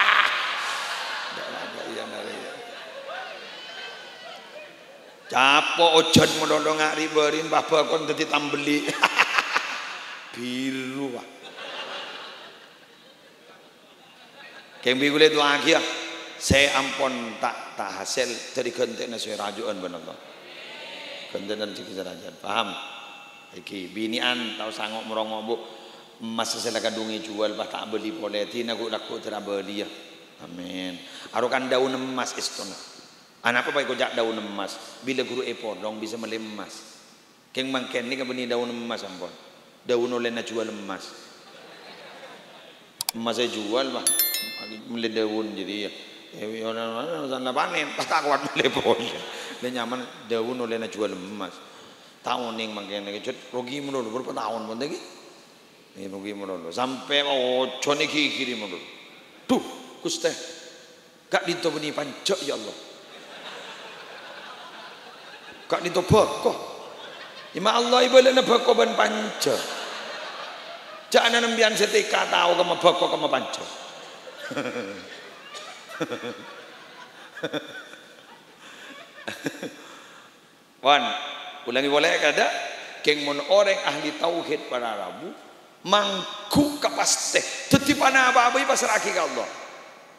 Dak ada iya nari. Capo ojan mododong ngari berin bah bakon dadi tambeli. Biru bah. Kembi gule tu akhir. Saya ampun tak hasil dari genteng nasi rajuan benar tak? Genteng dan cikgu rajuan, paham? Iki binian tahu sanggup merongok bu, masa saya kandungi jual bah tak beli boleh, tina aku laku tidak beli ya, amin. Arukan daun emas istana, anak apa baik kau jak daun emas, bila guru epodong bisa melemas, keng mangken ni kan beni daun emas ampun, daun oleh nak jual emas, emas saya jual bah, mulai daun jadi ya. Orang panen, pas tak kuat melepon. Dia nyaman daun oleh nak jual emas. Tahun yang makin kecil, rugi menurut berapa tahun pun lagi. Ini rugi menurut. Sampai coni kiri menurut. Tuh, kuste. Kak dito beni pancak ya Allah. Kak dito berkah. Ima Allah ibalah na bako ban panca. Jangan nambian setika tahu kama bako kama panca. Wan, ulangi boleh kada? Keng mon orang ahli tauhid pada Rabu mangku kapaste. Tetipana apa-apa pasrah ke Allah.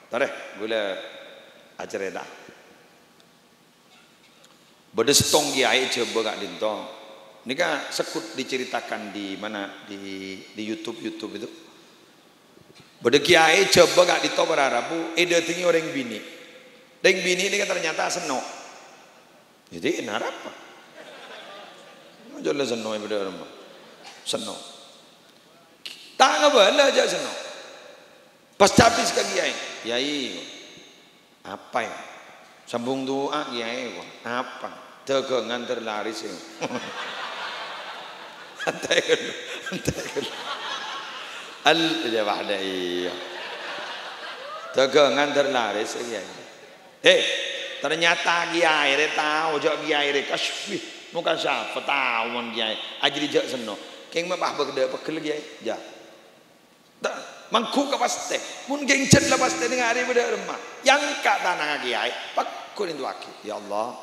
Tare, gula acara dah. Bedestong kiai coba gak dintong. Ini kan sekut diceritakan di mana di YouTube itu. Beda kiai coba gak dito pada Rabu. Dia tinggi orang bini. Dan bini ini kan ternyata seno. Jadi enak apa? Jual seno yang beda orang. Seno. Tak apa lah aja seno. Pas habis ke kiai, apa ya? Sambung doa kiai, apa? Dagangan terlaris ya. Antai kan. Al-jawab dah iya. Dagangan terlaris ya. Ternyata kiai dia tahu jauh kiai dia kasih. Bukan siapa tahu man kiai. Ajri jauh seno. Keng mah berkeda pekel kiai. Ja. Mangku ke paste. Mungkin ced lah paste dengan hari pada rumah. Yang kat tanah kiai. Pakul itu aki. Ya Allah.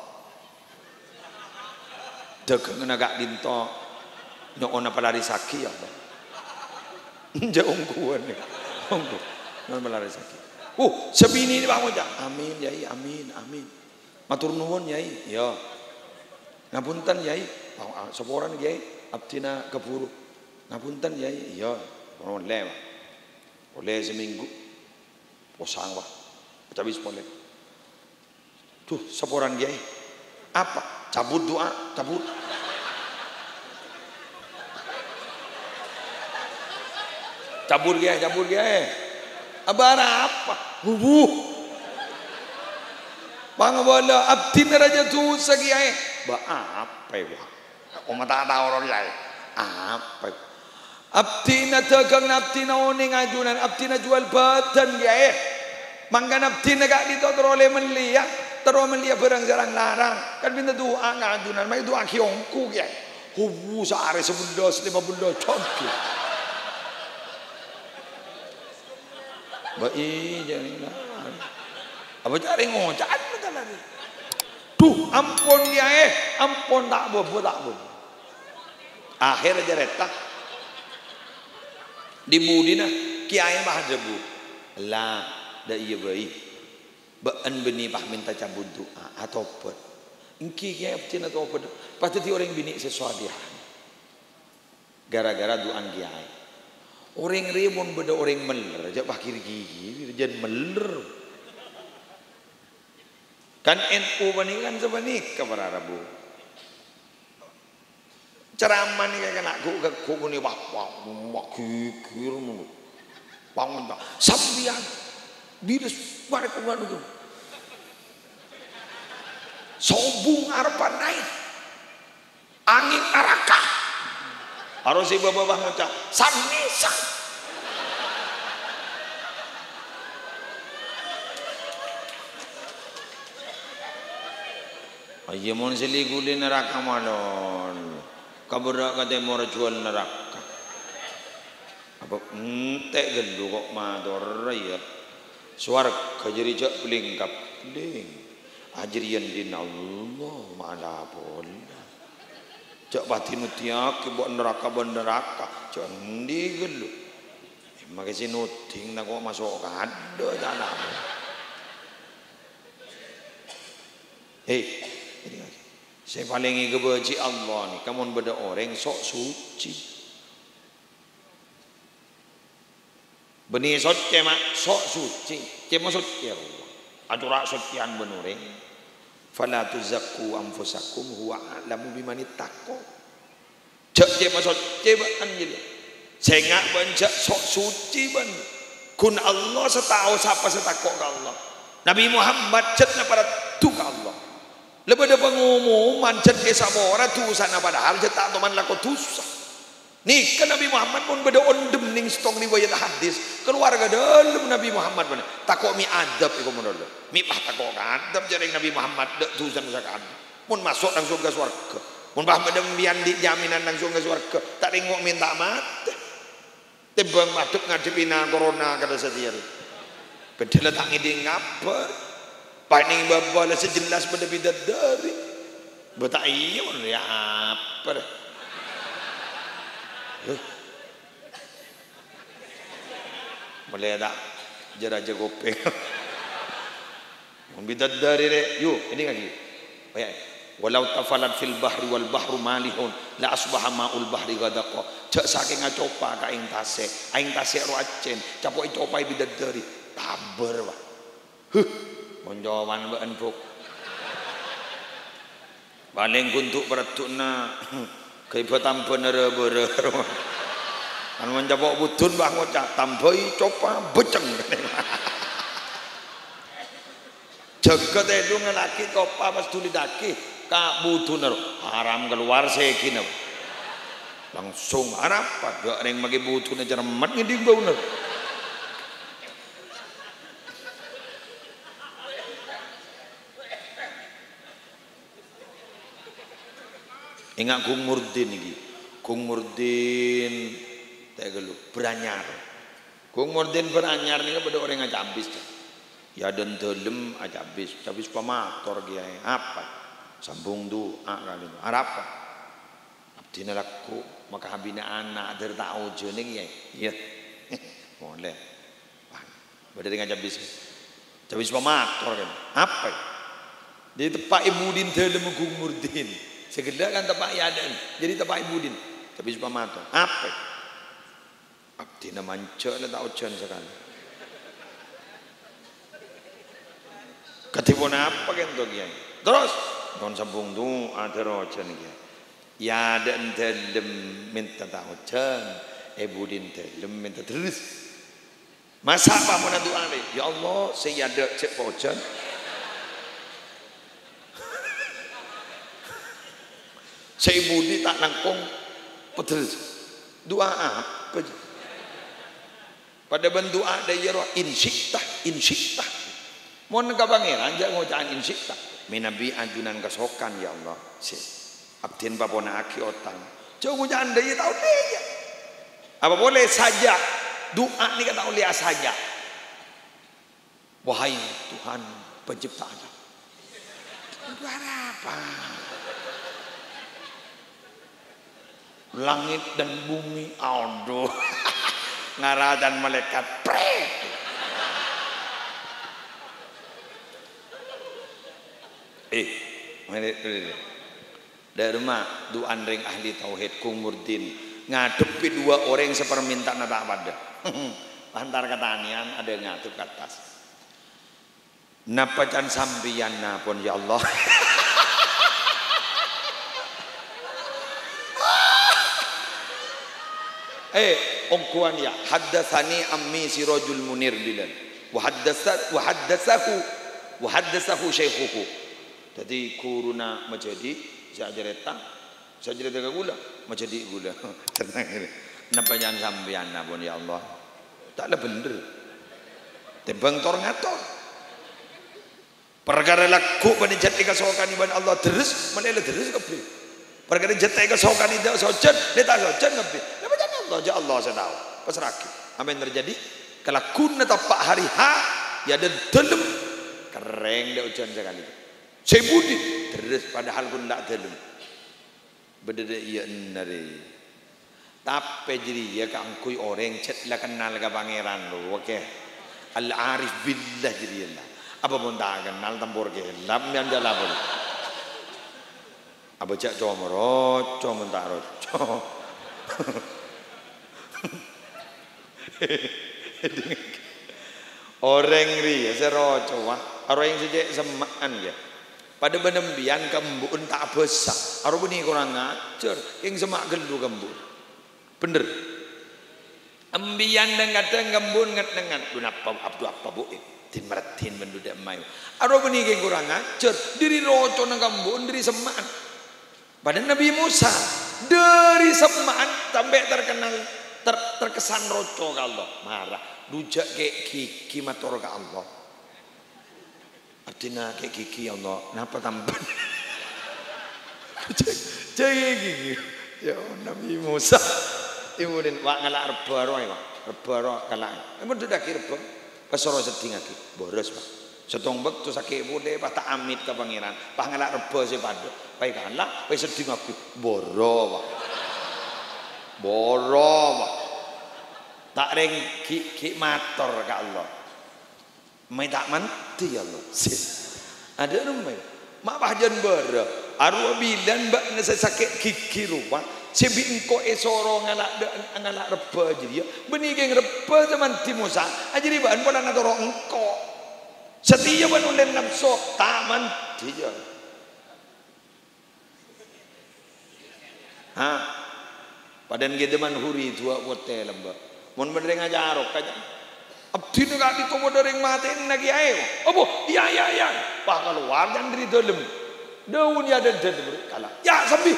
Dagang agak dinto. Nyokona pelari sakit ya Allah. Jauh ungkuan ni. Ungku. Non pelari sakit. Sebini ni bangun je. Amin yai, amin, amin. Matur nuwun yai. Ya. Ngapunten yai. Seporan yai. Abdina keburu. Ngapunten yai. Ya. Boleh pak. Boleh seminggu. Posang pak. Habis boleh. Tuh seporan yai. Apa? Cabut doa, cabut. Cabut kiai, cabut kiai. Abara apa? Bang bola abdin raja tu sekiai. Ba apa ya? Oma tak tahu orang lain. Apa? Abdina dagang abdina oning ajunan abdina jual badan kiai. Mangkan abdina gak ditoleh meli ya. Terus melihat barang jarang larang. Kan minta doa ngajunan, mai doa kiongku kiai. Sehari 11 15 contoh. Baik jangan. Apa cari ngocan betul lagi. Tuh ampun kiai, ampun tak bobo tak bobo. Akhir aja retak. Di Budina kiai mah debu. Lah, dah iya baik. Baan beni bah minta cabut doa atau apa? Engki kiai abtin atau apa? Pasti orang bini sesuatu. Gara-gara doan kiai. Orang rimun beda orang meler, aja pakir gigi, jadi meler. Kan NU bani kan sebanik kepada Rabu. Ceramah ni kan aku ni kikir mulu. Bangun tak? Sambian biris balik keluar itu. Sobung harapan naik. Angin arakah. Harus si bapak ngucap sanisa. Ayo mon seliguli neraka malon. Kaburak kata mau jual neraka. Apa entek gelu kok mador ya. Swarga jadi jak pelingkap ding. Ajrian din Allah malah boleh. Jak batin utiak buat neraka cak ndi gelu makasih nuting nak kok masuk kada dalam saya paling kebeji Allah ni kamu beda orang sok suci benih sok cema sok suci cema suci Allah aturak sucian benuring fala tuzakku anfusakum huwa a'lamu biman ittaqo. Cek maksud ceban jadi. Sengak banjak sok suci ban. Kun Allah setahu siapa setakok ke Allah. Nabi Muhammad cetna pada tu ke Allah. Lebih ada pengumuman cet ke sabora tu sana padahal cetak teman laku tusa. Nih kan Nabi Muhammad pun beda ondem ning stong riwayat hadis keluarga dalam Nabi Muhammad mana takok mi adab iku menurut mi pah takok adab jaring Nabi Muhammad dek tusan sakan pun masuk langsung ke surga Mun bah medembian di jaminan langsung ke surga. Tak tengok minta mati. Tebang madep ngadepina corona kada setiap. Bedela tak ngiding ngapa. Paning babala sejelas pada bidadari. Betak iya ya apa. Boleh tak jeraja kopeng. Bidadari re. Yuk, ini lagi. Baik. Walau tafalat fil bahri wal bahru malihun la asbaha maul bahri gadaqa. Cak saking ngacopa ka aing tase ro acen capok copai bidadari taber wa. Monjowan beun puk. Baling kuntuk beretuna kaifa tampener berer. Kan menjapok budun bah ngocak tambai copa beceng. Jagat itu ngelaki copa pas tuli daki. Kak butuner haram keluar sekina langsung harapan gak ada yang bagi butuner cermat ngedi bauner ingat Kung Murdin ini Kung Murdin tak gelu beranyar Kung Murdin beranyar ini pada orang aja habis ya dan dalam aja habis pemator dia apa sambung doa kali harap abdi laku maka habina anak dari tahu jening ya boleh pada dengan habis pemator kan apa di tempat ibu din dalam Kung Murdin segala kan tempat yadan jadi tempat ibu din habis pemator apa abdi manca lah tahu jen sekali ketibun apa kan tu kiai terus kon sambung doa terocan ya dan dalam minta tahucan budin dalam minta terus masa apa mau doa ni ya Allah saya ada cek pocan saya budi tak nangkong terus doa apa pada bentuk ada ya insyitah mau nengka pangeran jangan ngucapkan insyitah minabi ajunan kesokan ya Allah si abdin papona aki otang jangan jangan dia tahu dia apa boleh saja doa ni kata ulia saja wahai Tuhan pencipta alam apa langit dan bumi aduh ngaradan malaikat dari rumah duan ring ahli tauhid Kung Murdin ngadepi dua orang sepermintaan tak pada antar ketanian ada yang ngadep ke atas napa can sambian napun ya Allah ongkuan ya haddatsani ammi sirajul munir bilan wa haddatsahu syaikhuhu jadi kuruna menjadi sajareta gula menjadi gula tenang ini napa jangan sampean pun ya Allah tak ada bener tebang tor ngator perkara laku pada jati kesokan iban Allah terus mana terus kepi perkara jati kesokan itu sojan dia tak sojan kepi napa jangan Allah ya Allah saya tahu pasraki apa yang terjadi kelakun tapak hari ya dan dalam kering dia ujian sekali saya budi terus padahal pun tak dalam berdada iya nari tapi jadi ya kangkui orang cet lah kenal ke pangeran lo oke al arif billah jadi lah apa pun tak kenal tempur ke lam yang jalan boleh apa cak comro tak roco orang ri seroco wah orang yang sejak semaan ya pada benembian kembun tak besar aru ni kurang ngajar yang semak gelu kembun bener ambian dan kadang kembun ngat-ngat dunapa abdu apa bu tin meratin bendudak mayu aru ni yang kurang ngajar diri roco nang kembun diri semaan pada Nabi Musa dari semaan sampai terkenal terkesan roco ke Allah marah rujak ke gigi matur ke Allah artinya ke gigi Allah napa tampan Jadi gini. Ya Nabi Musa. Kemudian wak ngalak reba roe Pak. Reba roe kalak. Emang sudah kira reba. Kesoro sedih lagi. Boros Pak. Setombek tu sakit boleh Pak tak amit ke pangeran. Pak ngalak reba si pada. Pak kalak, pak sedih lagi. Boro Pak. Boro Pak. Tak ring ki mator ke Allah. Mai tak mati Allah. Ada rumah. Mak bahjan boro. Arwah bilan bak nasa sakit gigi rupa. Sebi engkau esoro ngalak reba jadi ya. Benih geng reba zaman Musa. Jadi bahan pada ngadoro engkau. Setia ban ulen nafsu taman dia. Ha. Padan ge deman huri dua hotel lembak. Mun mendengar jarok aja. Abdi nu gak dikomodoring maten lagi ae. Apa? Ya. Pak keluar dan dari dalam. Daun ya dan kalah. Ya sambil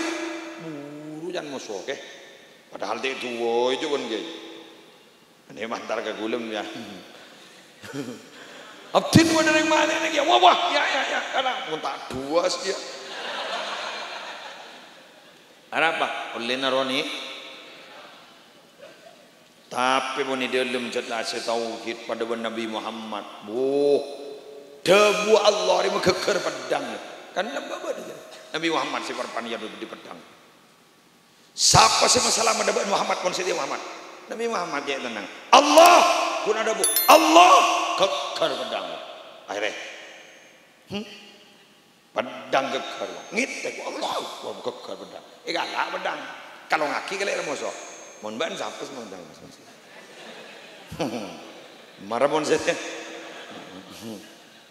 buru jangan musuh ke. Padahal dia tua itu kan ke. Ini mantar ke gulem ya. Abdi nu dari maten lagi. Wah ya. Kalah muntah dua sih. Apa? Oleh naroni. Tapi pun dia belum jelas tauhid pada Nabi Muhammad. Debu Allah ini geger pedang. Kan apa dia? Nabi Muhammad si perpanian di pedang. Siapa sih masalah mendapat Muhammad pun dia Muhammad. Nabi Muhammad dia tenang. Allah pun ada bu. Allah geger pedang. Akhirnya. Pedang geger. Ngitek Allah geger pedang. Galak pedang. Kalau ngaki kelek musuh. Mohon ban siapa semua dah mas. Marah pun saya.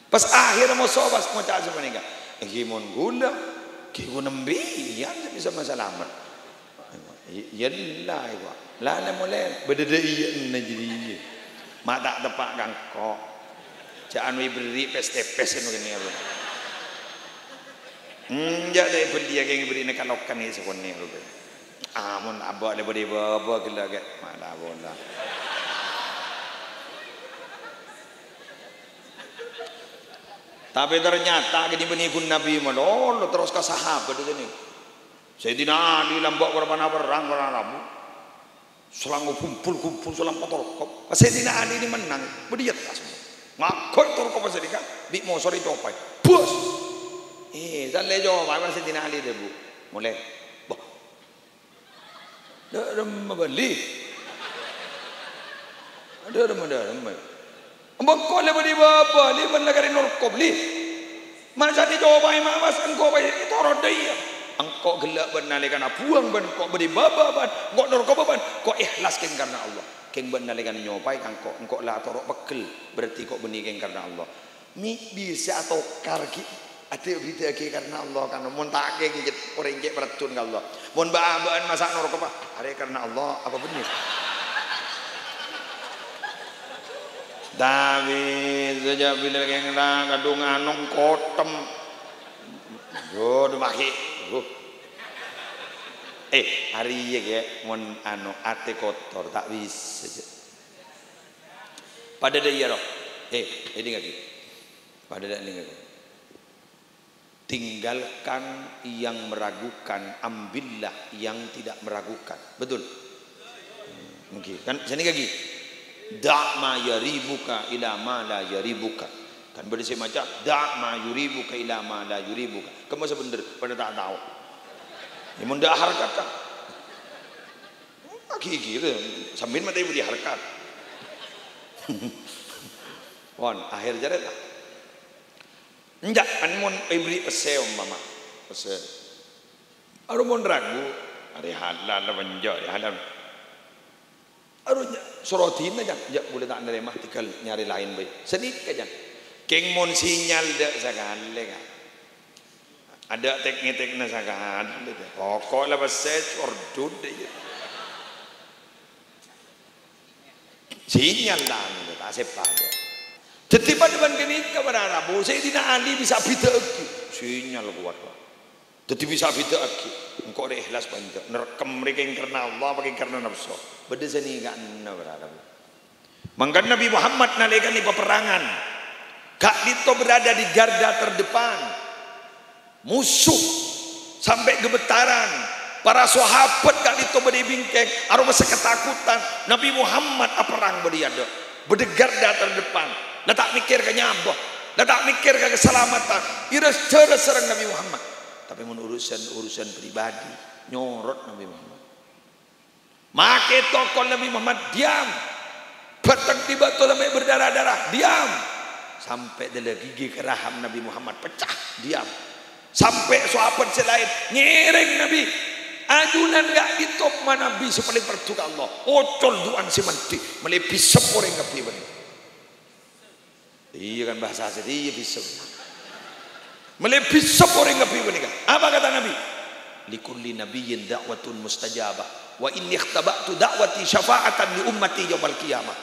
Pas akhir mau sobas mau cak semua ni kan. Gimon gula, gimon nembi, yang bisa masalamat. Yalah ibu, lah boleh berdeda iya najri. Mak tak tepak gangkok. Jangan beri pes-pes ni kan ni. Jadi beli yang beri nak lokan ni sekolah ni. Amun abah le beri baba gila ke mana bola. Tapi ternyata gini benikun Nabi Muhammad terus ke sahabat di sini. Sayyidina Ali lambak berapa perang Rabu. Selang kumpul selang torkop. Sayyidina Ali ini menang, berdiat semua. Ngakoi torkop sedikit, bi mau sorry copai. Bos. Dan lejo apa Sayyidina Ali debu. Mulai. Dalam beli. Dalam. Bangkok le beri bapa, le ban negara norkop le. Masa di Jawa Barat mas engkau bayi itu orang dia. Engkau gelak benar le karena buang ban kau beri bapa ban, kau norkop ban, kau ikhlas keng karena Allah. Keng benar le karena nyobai engkau lah torok bekel, berarti kau benih keng karena Allah. Ni bisa atau kargi ada berita keng karena Allah karena montak keng gigit orang keng beracun Allah. Mon baan masak norkop hari karena Allah apa benih? David saja bila keng lang kadung anong kotem. Yo demaki. Hari ya mon ano ate kotor tak bisa. Pada dia roh. Ini lagi. Pada dia ini lagi. Tinggalkan yang meragukan, ambillah yang tidak meragukan. Betul. Mungkin kan sini lagi. Da' ma yaribuka ila ma la yaribuka. Kan bersih macam da' ma yuribuka ila ma la yuribuka. Kamu sebenar pada tak tahu. Ini mun dah harkat kan. Gigi sambil mata ibu di harkat. Wan akhir jalan lah. Enggak kan mun ibri pesel mama. Pesel. Aru mun ragu hari halal menjak halal. Arunya sorotin aja, ya boleh tak nerima tinggal nyari lain baik. Sedikit aja. Keng mon sinyal dak sekali kan. Ada teknik-teknik sekali. Pokok lah pasal ordud aja. Sinyal dah, tak sepa aja. Jadi pada bangkit ini kepada Rabu, Sayyidina Ali bisa bida lagi. Sinyal kuat. Jadi bisa bida lagi. Engkau ada ikhlas banyak. Nerekam mereka yang karena Allah, bagi karena nafsu. Beda sini enggak berada. Mangkan Nabi Muhammad nalekan di peperangan. Kak Dito berada di garda terdepan. Musuh sampai gemetaran. Para sahabat kali itu berdibingkeng, arwah masa ketakutan. Nabi Muhammad perang beriada, berdegar datar depan. Dah tak mikir ke nyabah, dah tak mikir ke keselamatan. Iras cara serang Nabi Muhammad. Tapi menurut urusan pribadi, nyorot Nabi Muhammad. Make tokol Nabi Muhammad diam. Batang tiba tu sampai berdarah-darah, diam. Sampai dia gigi keraham Nabi Muhammad pecah, diam. Sampai sahabat selain nyereng Nabi. Ajunan gak ditop mana Nabi sepaling pertuka Allah. Ocol duan si menti melebihi seporeng kapi benih. Iya kan bahasa asli, iya bisa. Melebihi seporeng kapi benih kan. Apa kata Nabi? Likulli nabiyyin da'watun mustajabah. Wa inni ikhtaba'tu da'wati syafa'atan li ummati yaumal qiyamah.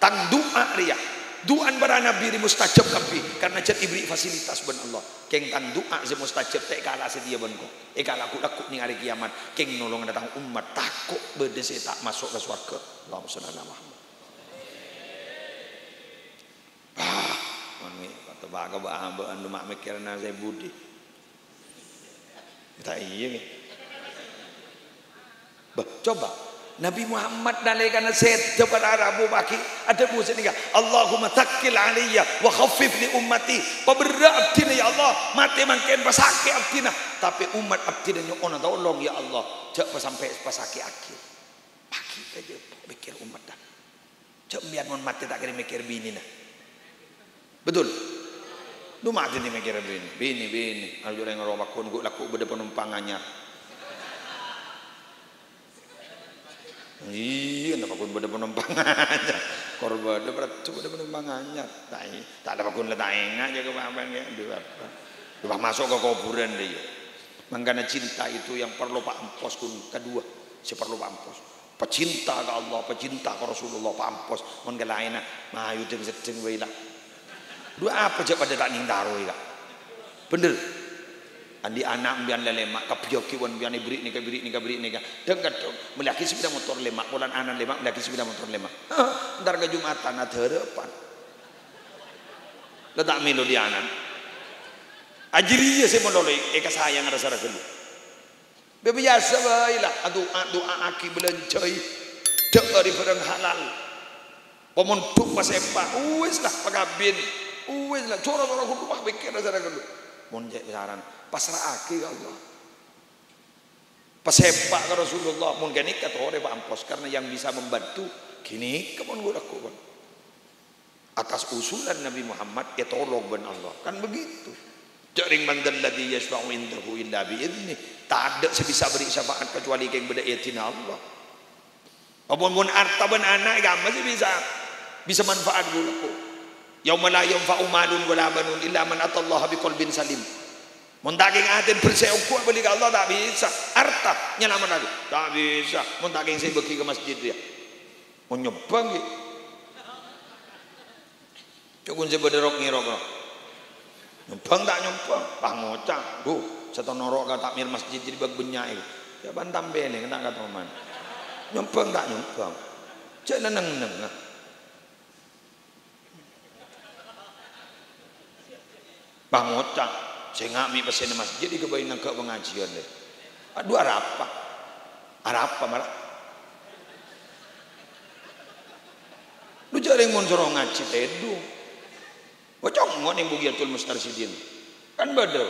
Tang doa dia. Duaan bara nabi di mustajab kapi karena cat ibri fasilitas ben Allah. Keng tang doa si mustajab tak kalah sedia ben ko. Kalah aku laku ni hari kiamat. Keng nolong datang umat takut berdese tak masuk ke surga. Allahumma shalli ala Muhammad. Mami kata baga ba amba anu mak mikirna saya budi. Tak iya ni. Coba Nabi Muhammad nalekana set kepada Arabu baki ada buat ni Allahumma takkil aliyya wa khaffif li ummati berat abdina ya Allah mati mangken pasake abdina tapi umat abdina nyo ona tolong ya Allah cak sampai pasake akhir baki aja mikir umat dah cak biar mon mati tak kira mikir bini nah betul lu mati ni mikir bini ayo yang romakun gua laku beda penumpangannya. Iya, tak pakun benda penumpangannya. Korban, berat tu benda penumpangannya. Tak ada pakun letak ingat je kebahagiaan dia. Dia masuk ke kuburan dia. Mangkana cinta itu yang perlu Pak Ampos kun kedua. Si perlu Pak Ampos. Pecinta ke Allah, pecinta ke Rasulullah Pak Ampos. Mun ke lain mah ayo sedeng wae lah. Dua apa je pada tak ning taro ya. Bener. Andi anak mbian lemak kapioki wan mbian ibrik ni dekat melaki sepeda motor lemak bulan anak lemak melaki sepeda motor lemak ntar ke Jumatan ada harapan letak milo di anak ajriya saya mondoloi eka sayang ada sara gelu biasa bae lah doa aki belencai dari barang halal pemontuk pasepa wis lah pagabin wis lah coro-coro kudu pak pikir sara gelu mon jek saran pasrah aki ke Allah pasepak ke Rasulullah mun gani kata ore Pak Ampos karena yang bisa membantu kini kemon gua lakukan atas usulan Nabi Muhammad ya tolong ben Allah kan begitu jaring mandal ladzi yashfa'u indahu illa bi idzni tak ada sebisa beri syafaat kecuali keng beda yatina Allah mun harta ben anak gak masih bisa manfaat gua laku yauma la yanfa'u malun wala banun illa man atallaha biqalbin salim. Mun daging atin bersih kuat beli ke Allah tak bisa. Harta nyelamat lagi tak bisa. Mun daging saya pergi ke masjid dia. Mun nyebang gitu. Cukun saya berderok ngirok. Nyebang tak nyebang. Pak ngocak. Duh, satu norok kata takmir masjid jadi bag benyak itu. Ya bantam bene kena kata man. Nyebang tak nyebang. Cek neneng-neneng. Pak ngocak. Saya ngami pesen masjid di kebayin ke pengajian deh. Aduh arapa malah. Lu jaring mon sorong ngaji tedu. Bocong ngon yang bugiatul mustarsidin. Kan bada.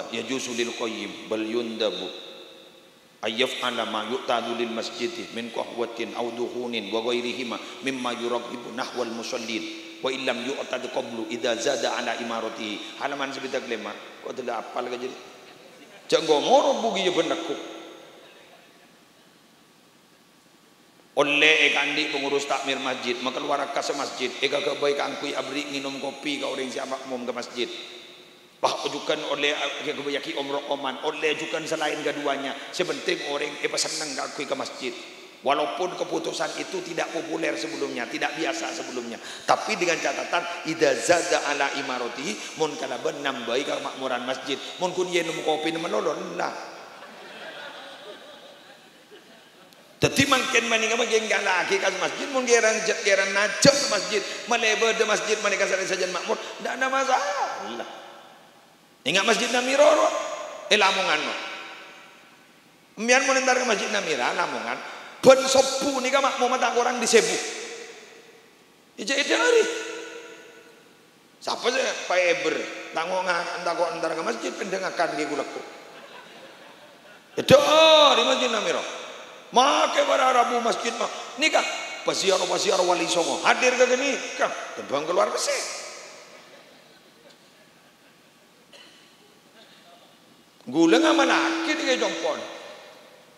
Ya jusulil qayyim bal yundabu. Ayyaf ala ma yu'tadu lil masjid min qahwatin aw duhunin wa ghairihima mimma yuraqibu nahwal musallin. Wa illam yu'tad qablu idza zada ala imaratihi halaman sebitak lema kok tidak apal ke jadi cak ngomoro bugi je benakku oleh kandi pengurus takmir masjid maka luar kas masjid eka ke baik angkui abri minum kopi ke orang siapa mum ke masjid bah ujukan oleh ke bayaki umroh oman oleh ujukan selain keduanya sebenting orang senang ke ke masjid. Walaupun keputusan itu tidak populer sebelumnya, tidak biasa sebelumnya, tapi dengan catatan idza zada ala imaratihi mun kana benam baik kemakmuran masjid mun kun yen kopi menolon lah. Dadi mangken maning mangken lagi kas masjid mun geran najak ke masjid, melebe de masjid manika saja makmur, ndak ada masalah. Ingat masjid Namiroro Lamongan no. Mian mau nentar ke Masjid Namira Lamongan. Ben sepuh nih mak mau mata orang disebu. Ija hari. Siapa sih Pak Eber? Tangongan antar ke masjid pendengakan dia gulaku. Itu di Masjid Namira. Make para Rabu masjid mah. Nikah pasiar wali songo hadir ke gini kan terbang keluar besi. Gula ngamanaki di jompon.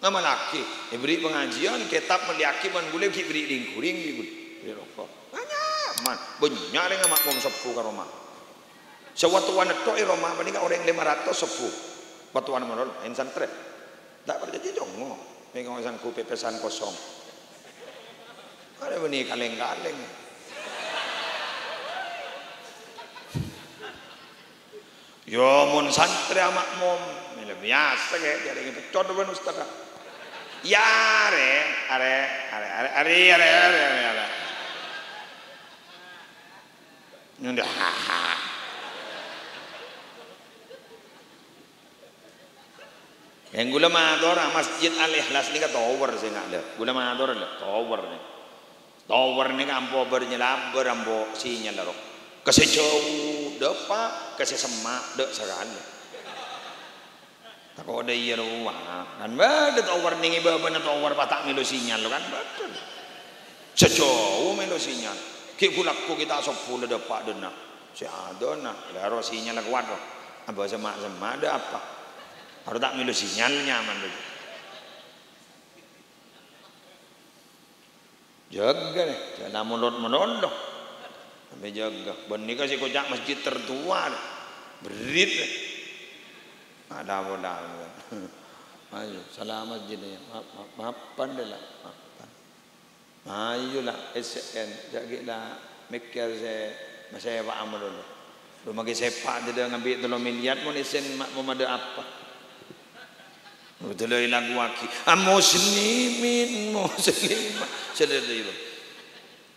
Ngamanaki. Diberi pengajian kitab meliaki man gula beri lingkuring di gula. Beri rokok. Banyak man. Banyak dengan mak mom sepuh ke rumah. Sewaktu wana to Roma paling orang 500 sepuh. Waktu wana menol insan trek. Tak berjanji jongo. Pegang insan ku pepesan kosong. Ada benih kaleng-kaleng. Yo mun santri amak mom, biasa kayak jadi pecot ben ustaz. Ya are. Nyunda haha. Yang gula mador Masjid Al-Ikhlas ni ka tower sih ada. Gula mador lah tower ni. Tower ni ka ampo bernyelab berambo sinyal laro. Kasi jauh depa, kasi semak dek sekali. Tako ada iya rumah. Dan beda tower ni iba bener tower patak milo sinyal kan betul. Sejauh milo sinyal. Ki gulakku kita sepuluh depa dena. Si ada nak laro sinyal kuat loh. Aba semak ada apa? Harus tak milu sinyal nyaman dulu. Jaga nih, jangan menondok. Sampai jaga. Benih kasih kocak masjid tertua, berit. Ada apa? Ayo, salam masjid ni. Maafan deh lah. Ayo lah, SN, jagilah. Mikir saya Pak Amal dulu. Rumah kita sepak dia ngambil 3 miliar pun SN mau ada apa? Betul lagu waki. Muslimin sedih.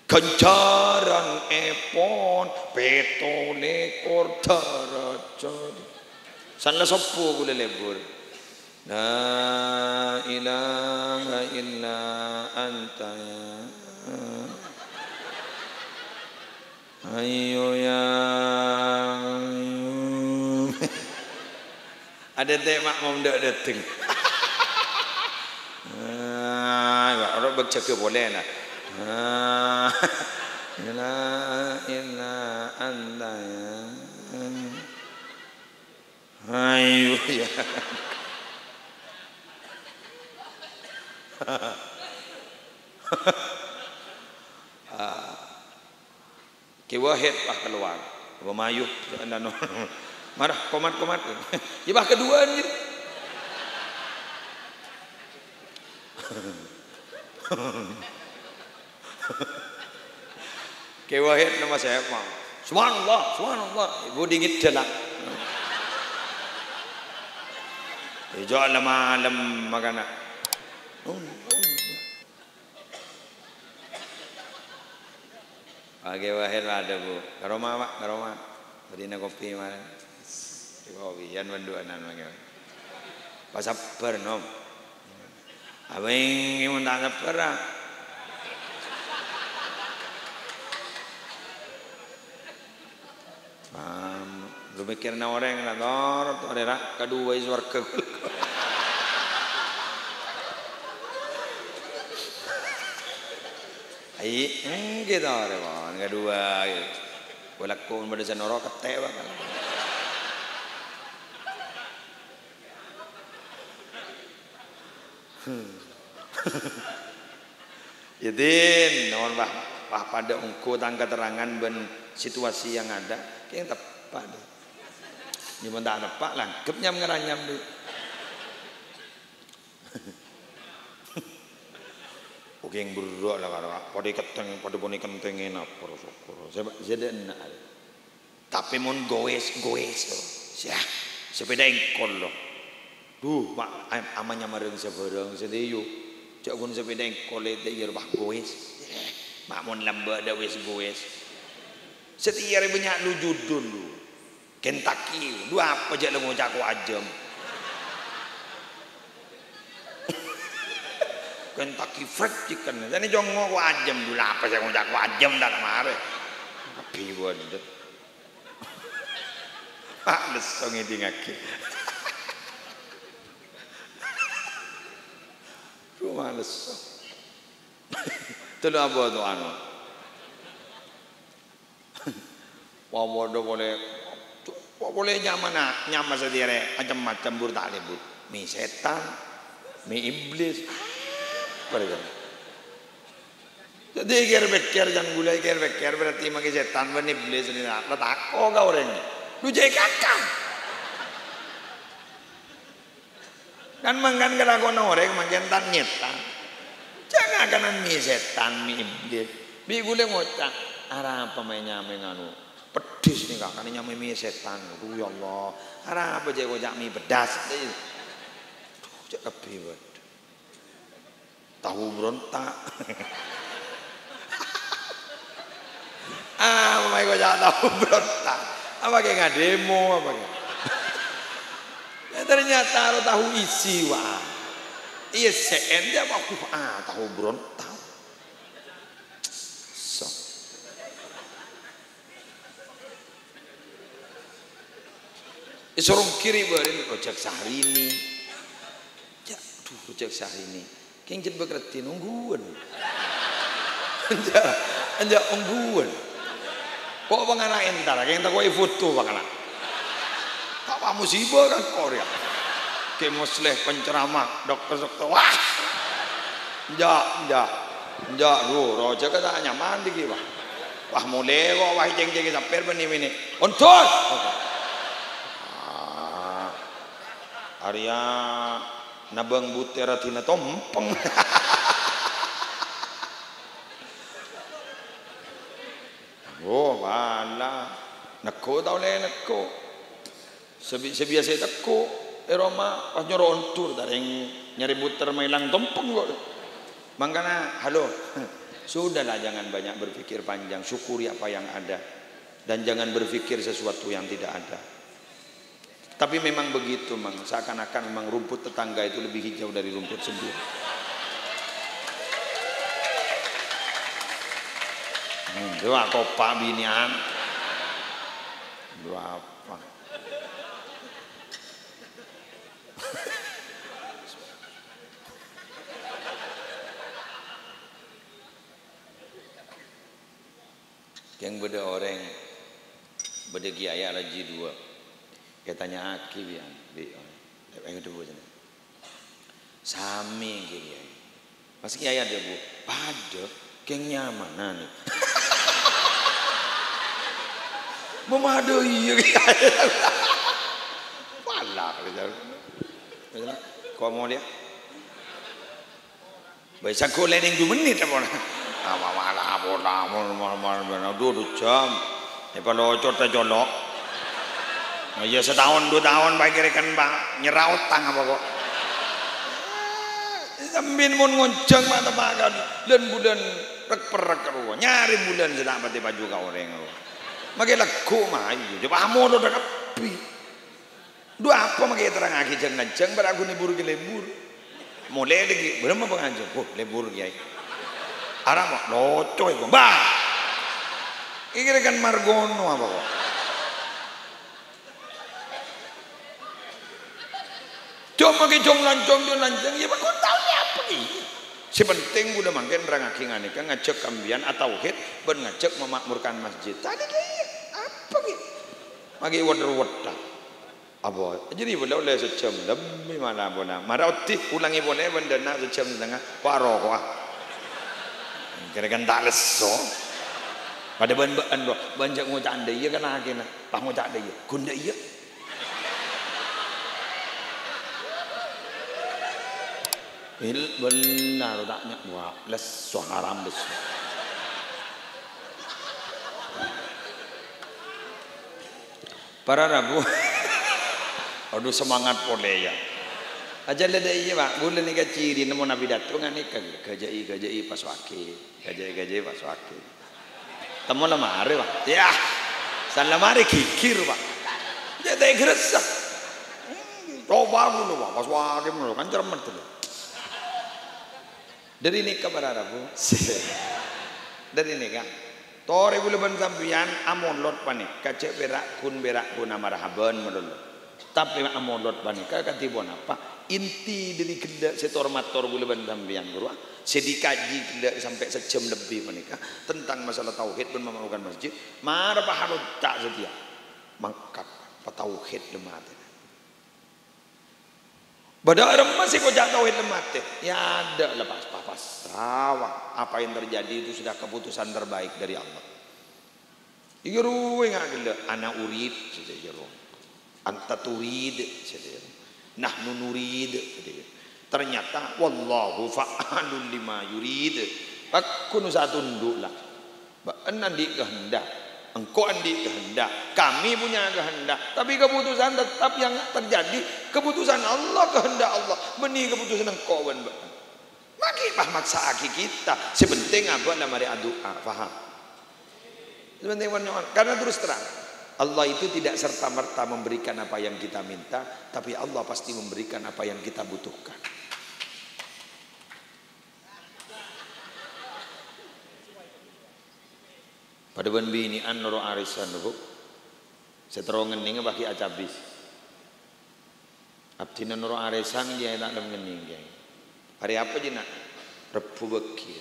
Kencaran epon petole kortaracad. Sanla sopo gula lebur. La ilaha illa anta ya. Ayo ya. Ada temak mau ndak datang. Orang bercakap boleh lah. La ilaha illa ya. Ayo ya. Kiwahid lah keluar. Bermayuh jalan marah komat. Ibah kedua ni. Kiwahid nama saya mau. Subhanallah. Ibu dingit jelak. Hijau malam makanan. Kiwahid ada bu. Karoma pak, karoma. Beri kopi mana? Kopi. Yan manduanan macam. Pasaper nom. Abang yang tak saper lah. Lu mikir na orang lah dor, tu ada kedua iswarga. Gitu ada bang, kedua. Bolak kau pada senoro ketek bang. Yadin, non bah pada ungku tangga terangan ben situasi yang ada, yang tepat. Ni pun tak tepat lah, kepnyam ngeranyam tu. Oke yang buruk lah kalau pada keteng, pada poni kentengin apa syukur. Saya nak. Tapi mon goes, siah sepeda engkol loh. Duh, mak amanya mareng seberang sedeyu. Cak gun sepeda engkol itu ya bah goes. Mak mon lamba ada wes goes. Setiap hari banyak lu judul lu. Kentucky, lu apa je lu ngocak ku ajam. Kentucky Fried Chicken. Jadi jongo ku ajem dulu apa saya ngajak ku ajem dah kemarin. Tapi waduh. Males song ini ngaki. Tuh males. Itu apa tuh anu? boleh nyaman sendiri macam-macam burda lebur. Mi setan, mi iblis. Jadi ker jangan gulai ker berarti magi setan ban iblis ni nak takko kau orang ni. Lu jadi kakak. Kan mangkan kada kono orang makin tan nyetan. Jangan kanan mi setan mi iblis. Bi gulai ngocak. Arah apa mainnya menganu pedis nih kak, kan nyamai mi setan. Aduh ya Allah. Arah apa je ngocak mi pedas. Cak kepiwat. Tahu berontak. Mai kau jangan tahu berontak. Apa kayak demo apa kayak? Ternyata harus tahu isi wah. Iya sen dia apa tahu berontak. So. Isorong kiri beri ojek Syahrini. Ya, ojek Syahrini. Keng jet bekerti nungguan. Anja ungguan. Kok bangana entar, keng tak kau foto bangana. Apa musibah kan Korea. Ke musleh penceramah dokter. Wah. Enjak lu roja kata nyaman diki wah. Wah mulai kok wah jeng-jeng sampai beni. Untuk. Arya nabang butera tina tompeng. Oh, wala. Neko tau le neko. Sebiasa neko. Roma pas nyoron tur dareng nyari buter mailang tompeng kok. Mangkana halo. Sudahlah jangan banyak berpikir panjang, syukuri apa yang ada dan jangan berpikir sesuatu yang tidak ada. Tapi memang begitu, mang. Seakan-akan memang rumput tetangga itu lebih hijau dari rumput sendiri. Dua kopak binian. Dua apa? Yang beda orang, beda kiai alaji dua. Katanya aki biang, yang kedua jadi. Sami kiai. Pas kiai ada bu, pada keng nyaman nih. Memadu iya kiai. Malah kalau kau mau dia, bisa kau leading 2 menit apa? Malah malah 2 jam. Kalau cota jolok. Nah, ya setahun 2 tahun bagi rekan bang nyerah utang apa kok? Sambil mau ngonceng mata makan, dan bulan rek keruan nyari bulan sedang pati baju kau orang. Makai laku mah itu, coba amu lo dah kapi. Dua apa makai terang aki jeng beragu libur ke libur. Mulai lagi berapa pengajar? Oh libur kiai. Arah mau locoy kok, bah. Ini rekan Margono apa kok? Cuma ke jong lancong, ya kau tahu ni apa ni? Sepenting udah makin orang aking aneh kan ngajak kambian atau hit, ben ngajak memakmurkan masjid. Tadi dia apa ni? Magi wadah. Apa? Jadi boleh sejam lebih mana boleh. Marauti ulangi boleh benda sejam setengah. Paro kah? Kira-kira tak leso. Pada ban banjak ngocak anda iya kan akhirnya. Pak ngocak anda iya, gunda iya. Benar taknya wah leso haram leso. Para rabu. Aduh semangat boleh ya. Aja leda iya pak. Bulan ni kaciri nemu nabi datu ngani kajai pas wakil. Kajai pas wakil. Temu lemari pak. Ya. San lemari kikir pak. Jadi geresak. Coba dulu pak. Pas wakil dulu kan cermat dulu. Dari ni ke barara bu. Dari ni kan. Tore gula ban sampian amon lot panik. Kacek berak kun amarahaban melulu. Tapi amon lot panik. Kakatibon apa? Inti dari kedak setormator gula ban sampian guru. Sedikaji kedak sampai sejam lebih panik. Tentang masalah tauhid dan memerlukan masjid. Mara paharut tak setia. Mangkap patauhid lemat. Bada remas sih kau jatuhin lemat teh. Ya ada lepas papas. Tawa apa yang terjadi itu sudah keputusan terbaik dari Allah. Igeru enggak gila. Ana urid saja jero. Anta turid saja. Nahnu nurid saja. Ternyata wallahu fa'alul lima yurid. Aku nusa tunduklah. Andi kehendak. Engkau andi kehendak, kami punya kehendak, tapi keputusan tetap yang terjadi keputusan Allah, kehendak Allah. Benih keputusan engkau ban. Maki pah maksa aki kita. Sepenting apa namanya doa, faham? Sepenting karena terus terang Allah itu tidak serta merta memberikan apa yang kita minta, tapi Allah pasti memberikan apa yang kita butuhkan. Pada ban bini an noro arisan bu, seterongan nih bagi acabis. Abdina noro arisan dia tak dalam gening dia. Hari apa je nak? Repu bekir,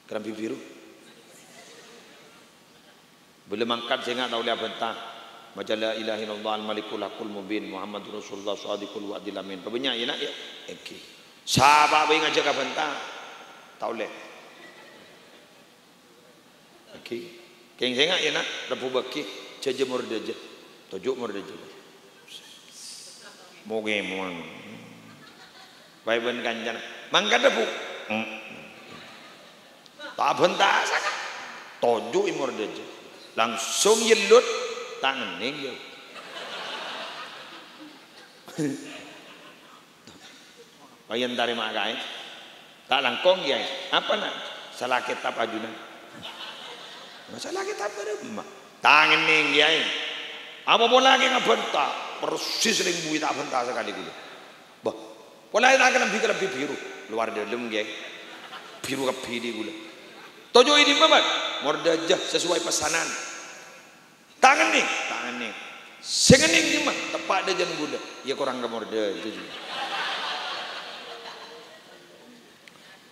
kerampi biru. Belum angkat saya nggak tahu lihat bentang. Baca la ilaha illallah al malikul hakul mubin Muhammadur Rasulullah shadiqul wa'dil amin. Pebanyak ya nak ya. Okey. Sahabat bayi ngajak ke bentang. Tahu leh. Okey. Keng sengak ya nak repu baki cejemur deje tojuk mur deje moge mon bai ben kanjan mangkat repu tak bentak sangat tojuk imur deje langsung yelut tangan ning yo bayan dari mak kai tak langkong ya apa nak salah kitab ajunan. Masalah kita beremah tangan ning kiai apa pun lagi ngabentak persis ring bui tak bentak sekali dulu bah pola nak lebih biru luar dalam kiai biru ke pidi gula tojo ini babat mordajah sesuai pesanan tangan ning sengening di mah tepat dah jan gula ya kurang ke morda itu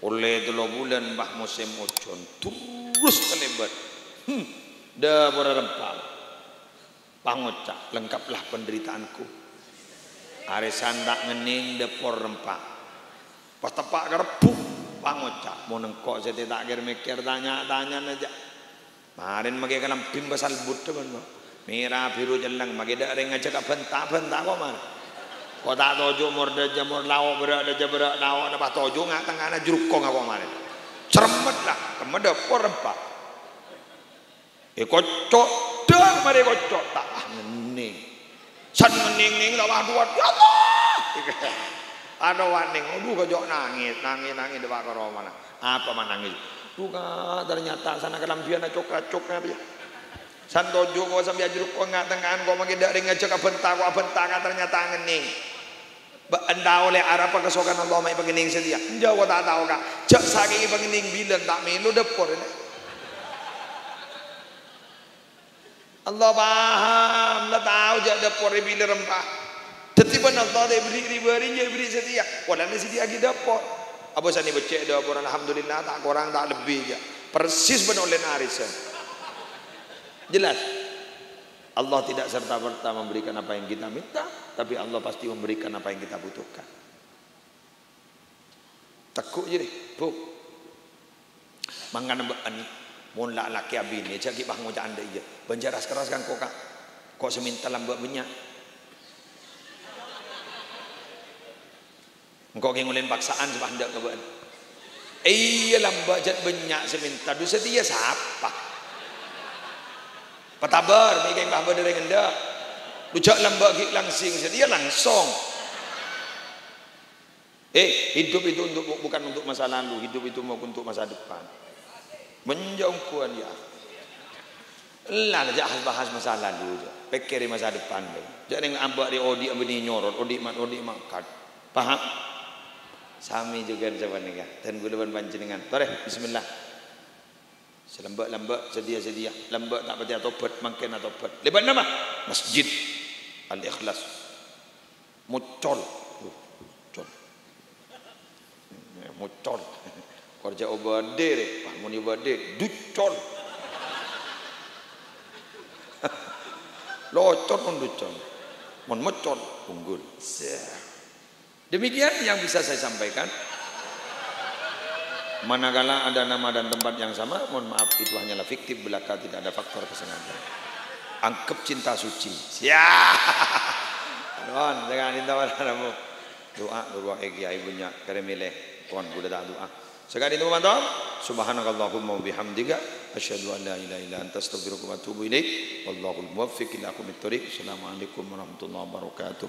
oleh 2 bulan bah musim ocon terus kelebat dah berempal pangocak lengkaplah penderitaanku arisan tak ngening depor rempah pas tepak kerepuk pangocak mau nengkok saya tak kira mikir tanya aja kemarin magi kalam pim basal butuh kan merah biru jelang magi dak ring aja kak bentak kok mana kok tak tojo morde jamur lauk berak lauk apa tojo ngak tengah jeruk kok kok mana ceremet lah kemed depor rempah kocok dan mari kocok tak ngening san ngening tak waduh ya Allah ada waning aduh kocok nangis depan karo mana apa man nangis duka ternyata sana kelampian coklat dia san tojo kok sambil jeruk kok nggak tengahan kok magi dak ring ngajak bentak ternyata ngening anda oleh arah kesokan Allah mai pengening sedia jauh tak tahu kak jak saking pengening bilen tak melu depor ini Allah paham lah tahu jak dapur bila rempah. Tetiban Allah dia beri setia. Walau ni sedia lagi dapur. Apa sani becek dapur alhamdulillah tak kurang tak lebih je. Persis benar oleh arisan. Jelas. Allah tidak serta-merta memberikan apa yang kita minta, tapi Allah pasti memberikan apa yang kita butuhkan. Takut je deh, bu. Mangan ani. Mun lak laki abini cak bang ngojak anda iya banjaras keras kan kok seminta lambat banyak engkau ngulin paksaan sebab hendak keban iya lambat jat banyak seminta du setia siapa patabar mikir bah berdiri hendak du cak lambat gik langsing setia langsung hidup itu bukan untuk masa lalu hidup itu mau untuk masa depan menjauhkan ya lah jangan bahas masa lalu pikir masa depan jangan ambak di odi abni nyorot odi makat paham Sami juga coba nikah dan guluban panjenengan. Tore bismillah. Selembek-lembek sedia-sedia. Lembek tak pati tobat mangken tobat. Lebat nama Masjid Al-Ikhlas. Mucol. Mucol. Mucol. Kerja obade, Pak Muni obade, ducol. Locot pun ducol. Mon mucol unggul. Demikian yang bisa saya sampaikan. Manakala ada nama dan tempat yang sama, mohon maaf itu hanyalah fiktif belaka, tidak ada faktor kesengajaan. Anggap cinta suci. Siap. Mohon jangan ditawar kamu. Doa kiai punya keremile. Tuhan kuda tak doa. Sekali itu mantap. Subhanakallahumma wa bihamdika asyhadu an la ilaha illa anta astaghfiruka wa atubu ilaik. Wallahul muwaffiq ila aqwamit thoriq. Assalamualaikum warahmatullahi wabarakatuh.